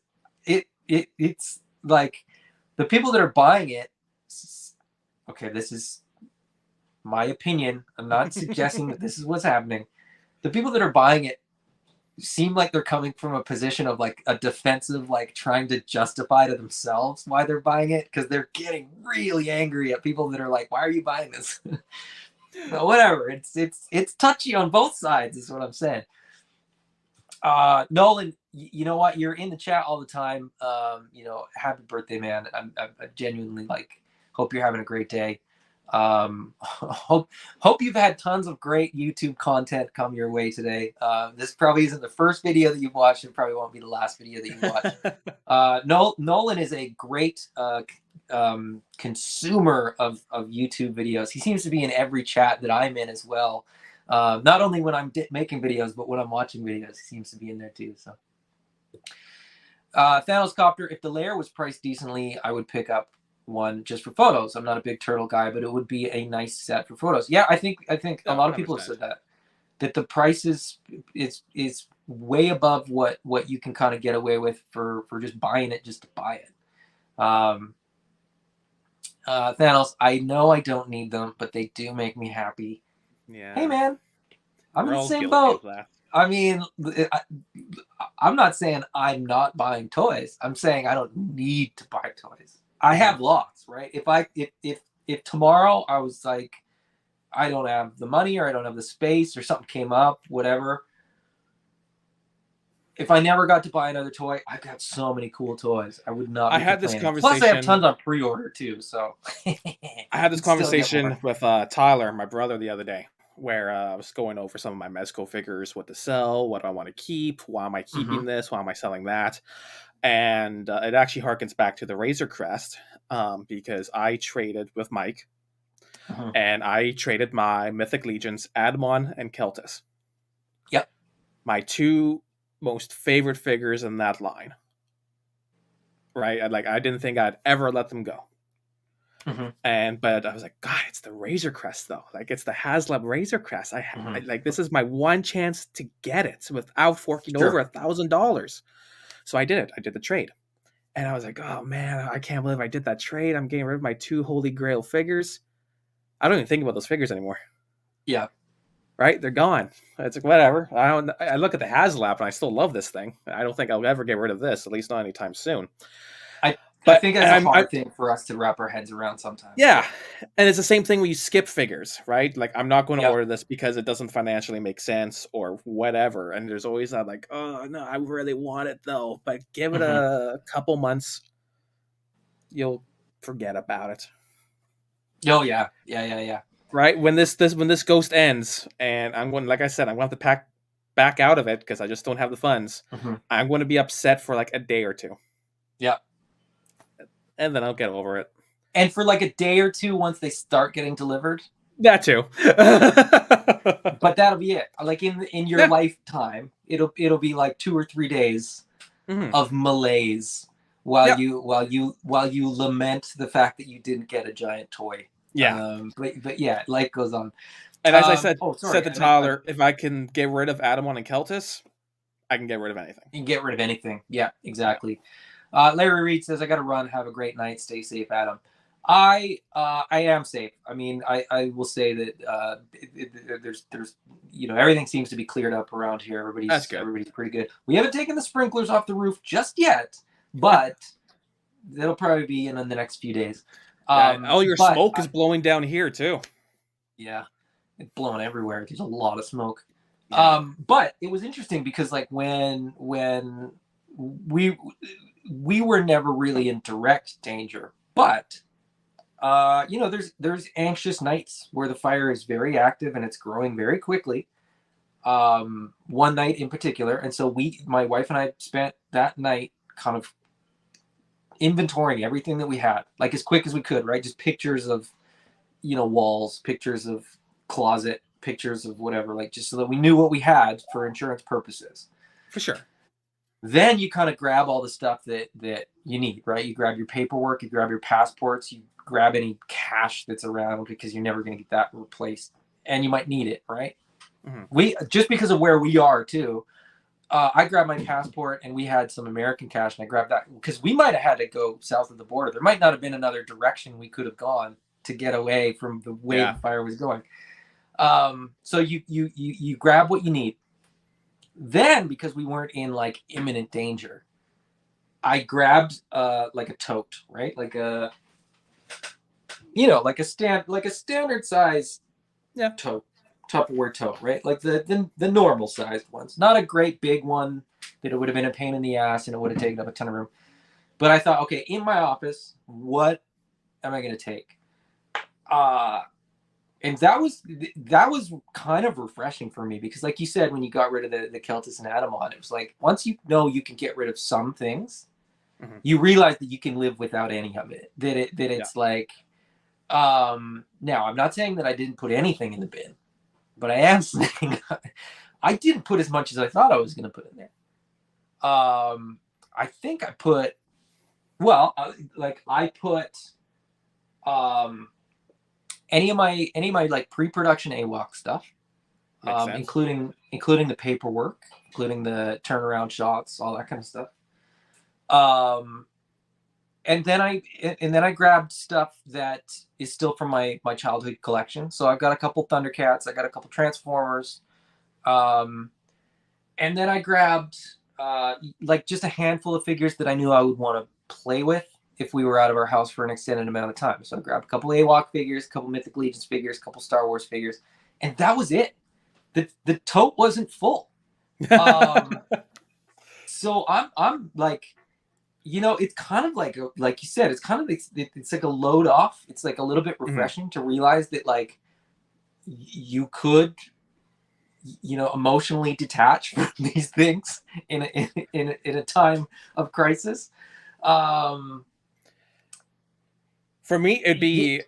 it's like the people that are buying it. Okay, this is my opinion. I'm not suggesting that this is what's happening. The people that are buying it seem like they're coming from a position of like a defensive, like trying to justify to themselves why they're buying it, because they're getting really angry at people that are like, why are you buying this? But whatever, it's touchy on both sides is what I'm saying. Nolan, you know what, you're in the chat all the time. Happy birthday, man. I genuinely hope you're having a great day. Hope you've had tons of great YouTube content come your way today. This probably isn't the first video that you've watched, and probably won't be the last video that you watch. Nolan is a great consumer of YouTube videos. He seems to be in every chat that I'm in as well. Not only when I'm making videos, but when I'm watching videos, he seems to be in there too. So, Thanos Copter, if the layer was priced decently, I would pick up one just for photos. I'm not a big turtle guy, but it would be a nice set for photos. Yeah, I think a lot of people have said that the price is way above what you can kind of get away with for just buying it just to buy it. Thanos, I know I don't need them, but they do make me happy. Yeah. Hey man, I'm in the same boat. I mean, I'm not saying I'm not buying toys. I'm saying I don't need to buy toys. I have lots, right? If tomorrow I was like, I don't have the money, or I don't have the space, or something came up, whatever. If I never got to buy another toy, I've got so many cool toys. I would not I be had this complaining. Plus, I have conversation. tons on pre-order too, so I had this you'd still get conversation more. with Tyler, my brother, the other day, where I was going over some of my Mezco figures, what to sell, what do I want to keep, why am I keeping this, why am I selling that, and it actually harkens back to the Razor Crest, because I traded with Mike, and I traded my Mythic Legions, Adamon and Keltis. Yep. My two most favorite figures in that line. Right? I didn't think I'd ever let them go. But I was like, God, it's the Razor Crest though. Like, it's the HasLab Razor Crest. I like, this is my one chance to get it without forking over $1,000. So I did it. I did the trade. And I was like, oh man, I can't believe I did that trade. I'm getting rid of my two Holy Grail figures. I don't even think about those figures anymore. Yeah. Right? They're gone. It's like, whatever. I look at the HasLab and I still love this thing. I don't think I'll ever get rid of this, at least not anytime soon. I think that's a hard thing for us to wrap our heads around sometimes. Yeah. And it's the same thing when you skip figures, right? Like, I'm not going to order this because it doesn't financially make sense or whatever. And there's always that like, oh, no, I really want it though. But give it a couple months, you'll forget about it. Oh, yeah. Yeah. Right? When this ghost ends, and I'm going, like I said, I'm going to have to back out of it because I just don't have the funds. I'm going to be upset for like a day or two. Yeah. And then I'll get over it. And for like a day or two, once they start getting delivered. That too. But that'll be it. Like in your lifetime, it'll be like 2 or 3 days of malaise while you lament the fact that you didn't get a giant toy. Yeah. But yeah, life goes on. And as I said, said to Tyler, if I can get rid of Adamon and Keltis, I can get rid of anything. You can get rid of anything. Yeah, exactly. Larry Reed says, I got to run. Have a great night. Stay safe, Adam. I am safe. I mean, I will say that there's everything seems to be cleared up around here. Everybody's pretty good. We haven't taken the sprinklers off the roof just yet, but that'll probably be in the next few days. All your smoke is blowing down here too. Yeah, it's blowing everywhere. There's a lot of smoke. Yeah. But it was interesting because like when we were never really in direct danger, but there's anxious nights where the fire is very active and it's growing very quickly. One night in particular, and so my wife and I spent that night kind of inventorying everything that we had, like as quick as we could, right? Just pictures of walls, pictures of closet, pictures of whatever, like just so that we knew what we had for insurance purposes. For sure. Then you kind of grab all the stuff that you need, right? You grab your paperwork, you grab your passports, you grab any cash that's around because you're never going to get that replaced, and you might need it, right? We just because of where we are too. I grabbed my passport, and we had some American cash, and I grabbed that because we might have had to go south of the border. There might not have been another direction we could have gone to get away from the way the fire was going. So you grab what you need. Then, because we weren't in like imminent danger, I grabbed like a tote, right? Like a standard size tote, Tupperware tote, right? Like the normal sized ones, not a great big one that it would have been a pain in the ass and it would have taken up a ton of room. But I thought, okay, in my office, what am I going to take? And that was kind of refreshing for me because, like you said, when you got rid of the Keltis and Adamon, it was like once you know you can get rid of some things, you realize that you can live without any of it. It's like, now I'm not saying that I didn't put anything in the bin, but I am saying I didn't put as much as I thought I was going to put in there. I think I put, I put any of my like pre-production AWOC stuff, including the paperwork, including the turnaround shots, all that kind of stuff. And then I grabbed stuff that is still from my childhood collection. So I've got a couple Thundercats, I got a couple Transformers, and then I grabbed like just a handful of figures that I knew I would want to play with if we were out of our house for an extended amount of time. So I grabbed a couple AWOC figures, a couple Mythic Legions figures, a couple Star Wars figures, and that was it. The tote wasn't full. So I'm like, it's kind of like you said, it's kind of it's like a load off. It's like a little bit refreshing to realize that like you could, emotionally detach from these things in a time of crisis. For me, it'd be,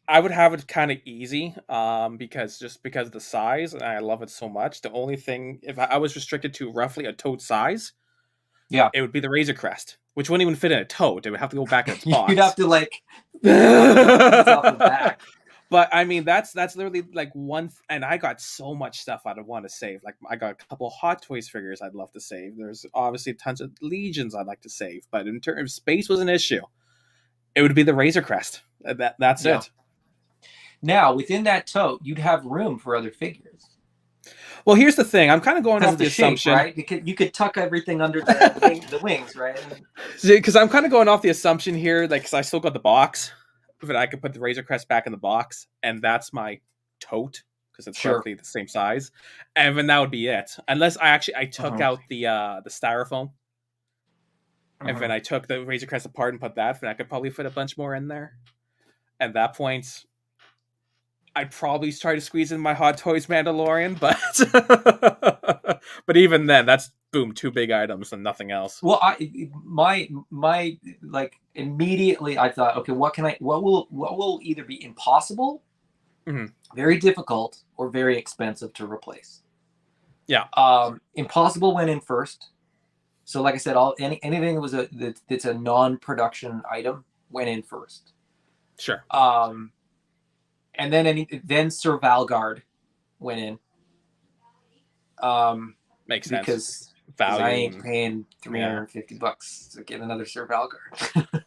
I would have it kind of easy, because of the size, and I love it so much. The only thing, if I was restricted to roughly a tote size, it would be the Razor Crest, which wouldn't even fit in a tote. It would have to go back in its box. You'd have to like off the back. But I mean, that's literally like and I got so much stuff I'd want to save. Like I got a couple Hot Toys figures I'd love to save. There's obviously tons of Legions I'd like to save, but in terms of space was an issue. It would be the Razor Crest. That's it. Now, within that tote, you'd have room for other figures. Well, here's the thing. I'm kind of going off the assumption, right? You could tuck everything under the wings, right? Because I'm kind of going off the assumption here, like, because I still got the box, but I could put the Razor Crest back in the box, and that's my tote because it's roughly the same size, and then that would be it. Unless I took out the styrofoam, and then I took the Razor Crest apart and put that, then I could probably fit a bunch more in there. At that point, I'd probably try to squeeze in my Hot Toys Mandalorian, but even then, that's boom, 2 big items and nothing else. Well, my like immediately I thought, okay, what will either be impossible, very difficult, or very expensive to replace. Yeah. Impossible went in first. So like I said, anything that's a non-production item went in first. Sure. And then Sir Valgard went in. Makes sense. Because I ain't paying $350 to get another Sir Valgard.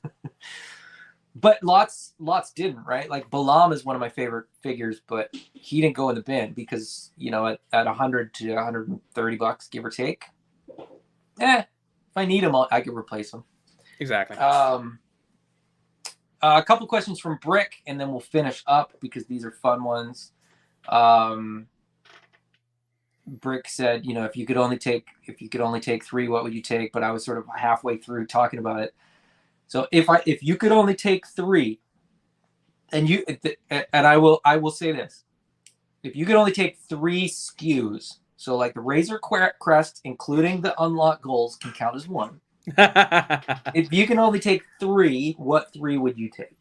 But lots didn't, right? Like Balam is one of my favorite figures, but he didn't go in the bin because, at $100 to $130, give or take. If I need him, I can replace him. Exactly. A couple questions from Brick, and then we'll finish up because these are fun ones. Brick said, if you could only take 3, what would you take? But I was sort of halfway through talking about it. So if you could only take 3, and I will say this, if you could only take 3 SKUs, so like the Razor Crest, including the unlock goals, can count as 1. If you can only take 3, what 3 would you take?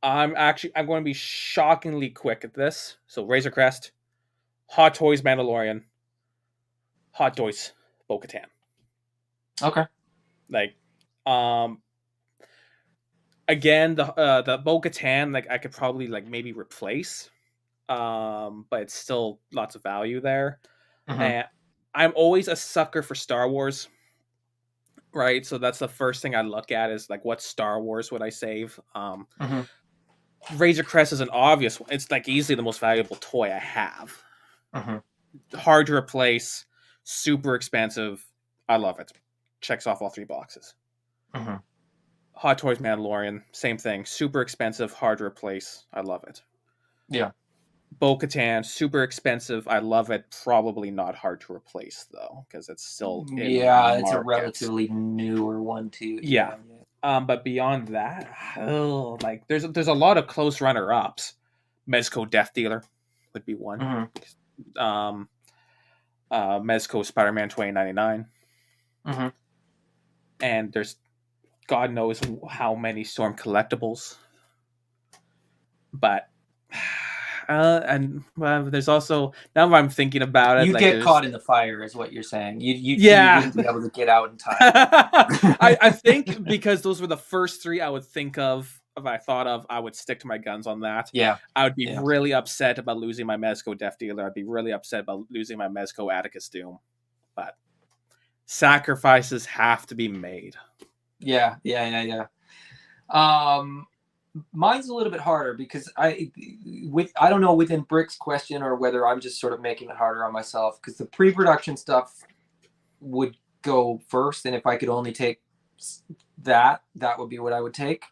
I'm going to be shockingly quick at this. So Razor Crest, Hot Toys Mandalorian, Hot Toys Bo-Katan. Okay. Like, again, the Bo-Katan, like I could probably like maybe replace, but it's still lots of value there. And I'm always a sucker for Star Wars. Right, so that's the first thing I look at is like what Star Wars would I save. Razor Crest is an obvious one. It's like easily the most valuable toy I have. Hard to replace, super expensive. I love it. Checks off all 3 boxes. Hot Toys Mandalorian, same thing. Super expensive, hard to replace. I love it. Yeah. Bo-Katan, super expensive. I love it. Probably not hard to replace though, because it's still it's a relatively newer one too. Yeah. But beyond that, like there's a lot of close runner-ups. Mezco Death Dealer would be one. Mezco Spider-Man 2099. And there's God knows how many Storm collectibles. But and there's also, now that I'm thinking about it, you like, get caught in the fire is what you're saying. You wouldn't be able to get out in time. I think because those were the first 3 I would think of, if I thought of, I would stick to my guns on that. Yeah. I would be really upset about losing my Mezco Death Dealer. I'd be really upset about losing my Mezco Atticus Doom. But sacrifices have to be made. Yeah. Mine's a little bit harder because I don't know within Brick's question or whether I'm just sort of making it harder on myself, because the pre-production stuff would go first, and if I could only take that would be what I would take.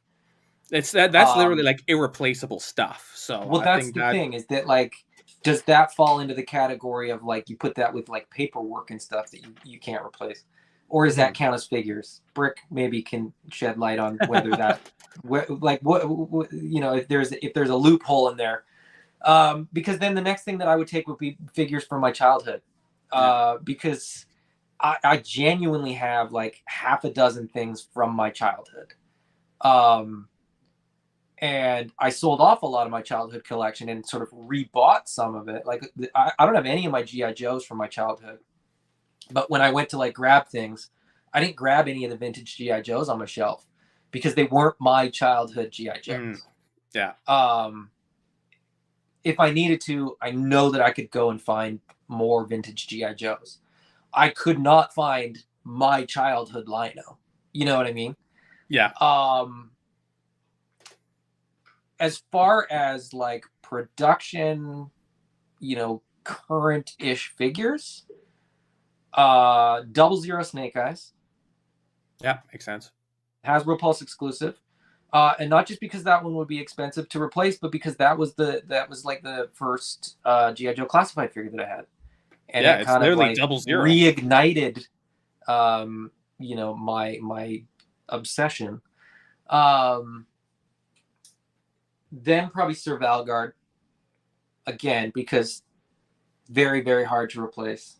It's that's literally like irreplaceable stuff. So Well, I that's think the that thing, is that like, does that fall into the category of like you put that with like paperwork and stuff that you can't replace, or does that count as figures? Brick maybe can shed light on whether that, like what you know, if there's a loophole in there, because then the next thing that I would take would be figures from my childhood, because I genuinely have like half a dozen things from my childhood. And I sold off a lot of my childhood collection and sort of rebought some of it. Like I don't have any of my GI Joes from my childhood, but when I went to like grab things, I didn't grab any of the vintage GI Joes on my shelf because they weren't my childhood GI Joes. Yeah. If I needed to, I know that I could go and find more vintage GI Joes. I could not find my childhood Lino. You know what I mean? Yeah. As far as like production, current-ish figures, 00 Snake Eyes. Yeah, makes sense. Hasbro Pulse exclusive. And not just because that one would be expensive to replace, but because that was like the first GI Joe classified figure that I had, and it kind of like 00 reignited, my obsession. Then probably Sir Valgard, again, because very, very hard to replace.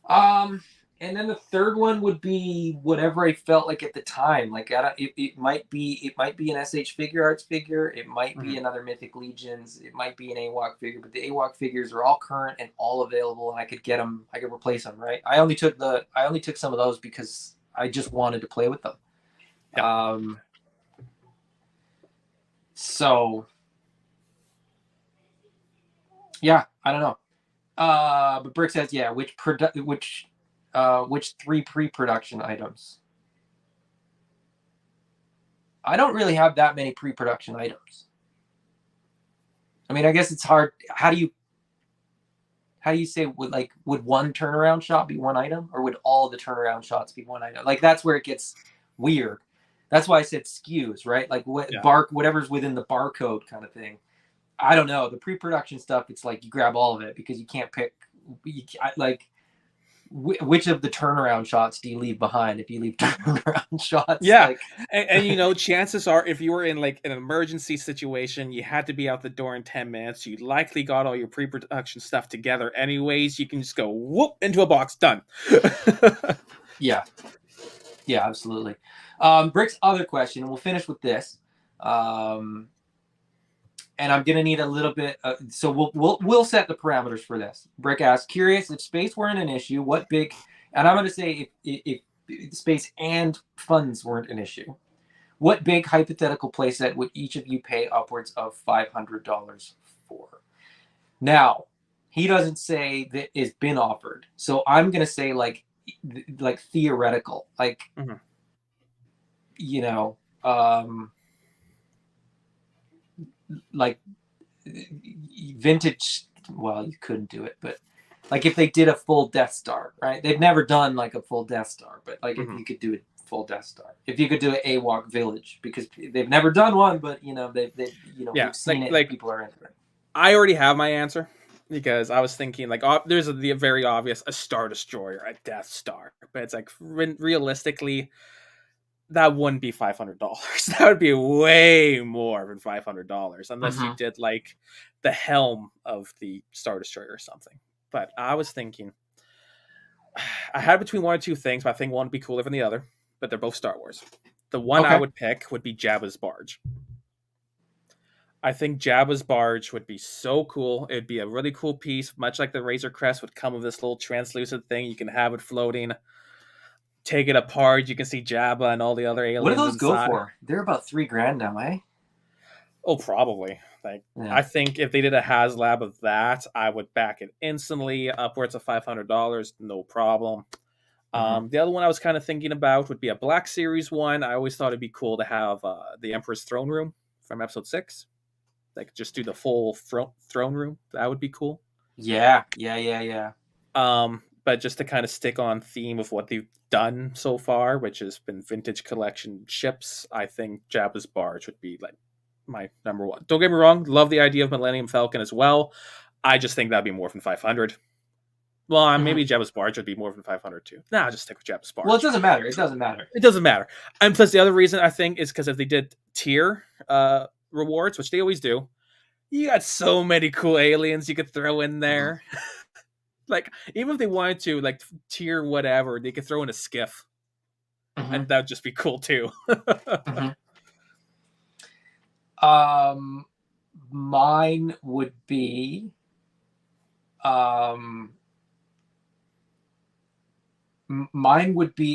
And then the third one would be whatever I felt like at the time. Like it might be an SH Figure Arts figure. It might be another Mythic Legions. It might be an AWOC figure. But the AWOC figures are all current and all available, and I could get them. I could replace them. Right. I only took some of those because I just wanted to play with them. Yeah. So yeah, I don't know. But Brick says, yeah, which 3 pre-production items? I don't really have that many pre-production items. I mean, I guess it's hard. How do you say, would one turnaround shot be one item, or would all of the turnaround shots be one item? Like, that's where it gets weird. That's why I said SKUs, right? Like whatever's within the barcode kind of thing. I don't know. The pre-production stuff, it's like you grab all of it because you can't pick. Which of the turnaround shots do you leave behind if you leave turnaround shots? Yeah, and chances are, if you were in like an emergency situation, you had to be out the door in 10 minutes, you likely got all your pre-production stuff together anyways. You can just go whoop into a box, done. Yeah, absolutely. Brick's other question, and we'll finish with this. And I'm gonna need a little bit. So we'll set the parameters for this. Brick asks, curious if space weren't an issue, what big? And I'm gonna say if space and funds weren't an issue, what big hypothetical playset would each of you pay upwards of $500 for? Now, he doesn't say that it's been offered, so I'm gonna say like theoretical, like like vintage. Well, you couldn't do it, but like if they did a full Death Star, right? They've never done like a full Death Star, but like if you could do a full Death Star, if you could do an AWOC Village, because they've never done one, but we've seen it. People are into it. I already have my answer, because I was thinking like there's the very obvious, a Star Destroyer, a Death Star, but it's like realistically, that wouldn't be $500. That would be way more than $500, unless you did like the helm of the Star Destroyer or something. But I was thinking, I had between one or two things, but I think one would be cooler than the other. But they're both Star Wars. The one I would pick would be Jabba's barge. I think Jabba's barge would be so cool. It'd be a really cool piece, much like the Razor Crest would come with this little translucent thing. You can have it floating. Take it apart, you can see Jabba and all the other aliens. What do those inside. go for? They're about $3,000 now, eh? Oh, probably. I think if they did a HasLab of that, I would back it instantly, upwards of $500, no problem. The other one I was kind of thinking about would be a Black Series one. I always thought it'd be cool to have the Emperor's Throne Room from Episode 6. Like, just do the full throne room. That would be cool. Yeah. but just to kind of stick on theme of what they've done so far, which has been vintage collection ships, I think Jabba's Barge would be like my number one. Don't get me wrong, love the idea of Millennium Falcon as well. I just think that'd be more than 500. Well, maybe Jabba's Barge would be more than 500 too. Nah, I'll just stick with Jabba's Barge. Well, it doesn't matter. It doesn't matter. It doesn't matter. And plus, the other reason I think is because if they did tier rewards, which they always do, you got so many cool aliens you could throw in there. Like, even if they wanted to, like, tier whatever, they could throw in a skiff. And that would just be cool too. Mine would be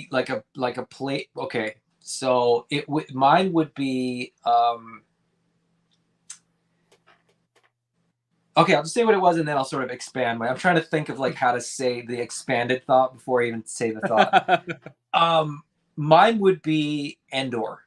like a plate. Okay, so mine would be okay, I'll just say what it was and then I'll sort of expand. I'm trying to think of like how to say the expanded thought before I even say the thought. Mine would be Endor.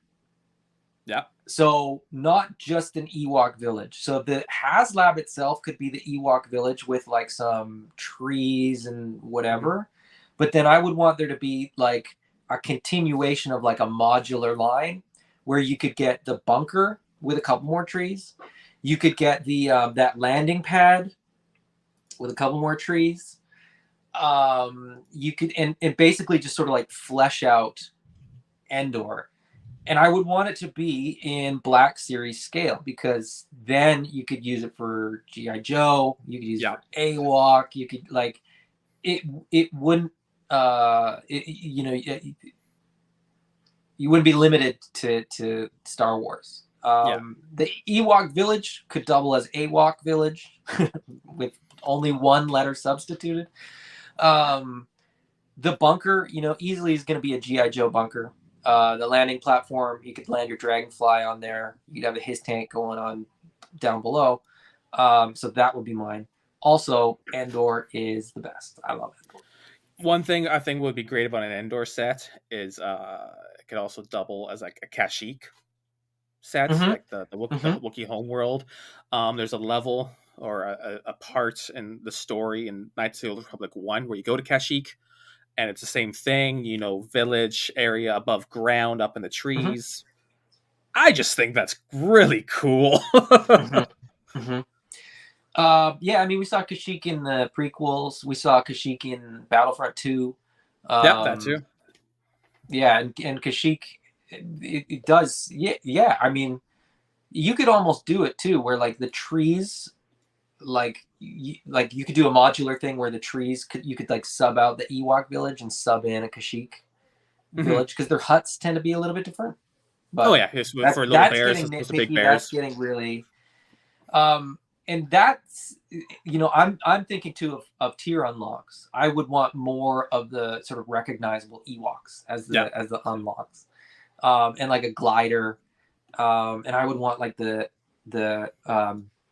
Yeah. So not just an Ewok village. So the HasLab itself could be the Ewok village with like some trees and whatever. But then I would want there to be like a continuation of like a modular line where you could get the bunker with a couple more trees. You could get the that landing pad with a couple more trees. You could and basically just sort of like flesh out Endor. And I would want it to be in Black Series scale because then you could use it for G.I. Joe. You could use it for AWOC. You could like it wouldn't you wouldn't be limited to Star Wars. The Ewok village could double as AWOC village with only one letter substituted. The bunker, easily is going to be a G.I. Joe bunker. The landing platform, you could land your Dragonfly on there. You'd have a his tank going on down below. So that would be mine. Also, Endor is the best. I love Endor. One thing I think would be great about an Endor set is it could also double as like a Kashyyyk set, like the Wookiee homeworld. There's a level or a part in the story in Knights of the Old Republic 1 where you go to Kashyyyk, and it's the same thing, village area above ground, up in the trees. I just think that's really cool. Yeah, I mean, we saw Kashyyyk in the prequels. We saw Kashyyyk in Battlefront 2. That too. Yeah, and Kashyyyk, it does. Yeah. I mean, you could almost do it too, where like the trees, like you could do a modular thing where the trees you could like sub out the Ewok village and sub in a Kashyyyk village because their huts tend to be a little bit different. But for little bears, it's big bears. That's getting really, and that's I'm thinking too of tier unlocks. I would want more of the sort of recognizable Ewoks as the unlocks, and like a glider, and I would want like the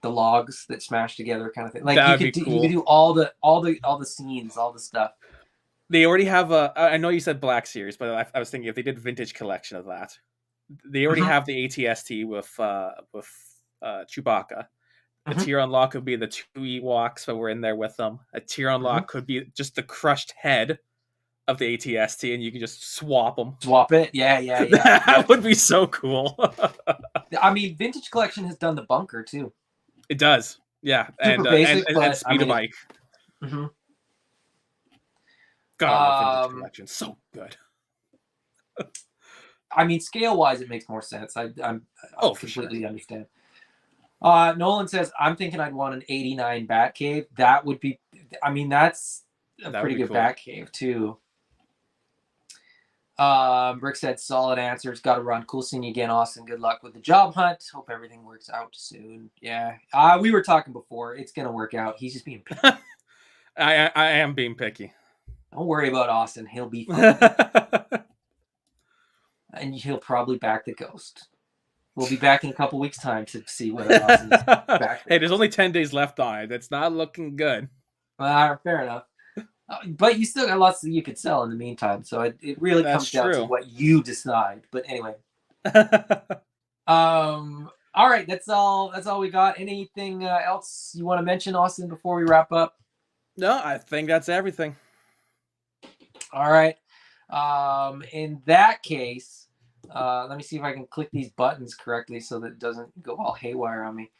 logs that smash together kind of thing. Like you could do all the scenes, all the stuff. They already have I know you said Black Series, but I was thinking if they did vintage collection of that, they already have the ATST with Chewbacca. A tier unlock could be the 2 Ewoks that were in there with them. A tier unlock could be just the crushed head of the ATST, and you can just swap them. Swap it? Yeah. That would be so cool. I mean, Vintage Collection has done the bunker, too. It does. Yeah. Super basic, and Speed of Bike. God, I love Vintage Collection. So good. I mean, scale-wise, it makes more sense. I completely understand. Nolan says, I'm thinking I'd want an 89 Batcave. That would be, I mean, that's a pretty good cool Batcave, too. Brick said, solid answers. Got to run. Cool seeing you again, Austin. Good luck with the job hunt. Hope everything works out soon. Yeah. We were talking before. It's going to work out. He's just being picky. I am being picky. Don't worry about Austin. He'll be fine. And he'll probably back the ghost. We'll be back in a couple weeks' time to see whether Austin's back. Hey, there's only 10 days left on it. It's not looking good. Fair enough. But you still got lots that you could sell in the meantime. So it really comes down to what you decide. But anyway. All right. That's all we got. Anything else you want to mention, Austin, before we wrap up? No, I think that's everything. All right. In that case, let me see if I can click these buttons correctly so that it doesn't go all haywire on me.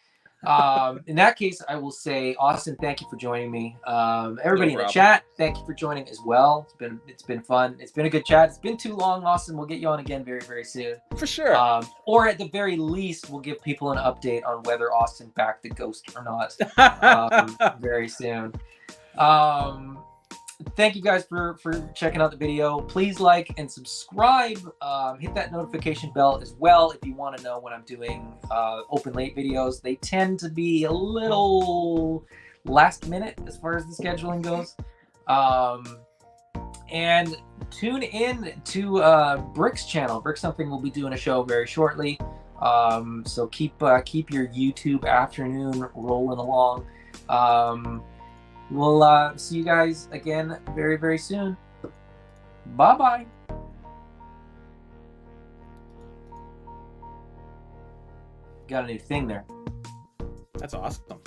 In that case, I will say, Austin, thank you for joining me. Everybody in the chat, thank you for joining as well. It's been fun. It's been a good chat. It's been too long, Austin. We'll get you on again very, very soon. For sure. Or at the very least, we'll give people an update on whether Austin backed the ghost or not very soon. Thank you guys for checking out the video. Please like and subscribe. Hit that notification bell as well if you want to know when I'm doing open late videos. They tend to be a little last minute as far as the scheduling goes. And tune in to Brick's channel. Brick Something will be doing a show very shortly. So keep your YouTube afternoon rolling along. We'll see you guys again very, very soon. Bye-bye. Got a new thing there. That's awesome.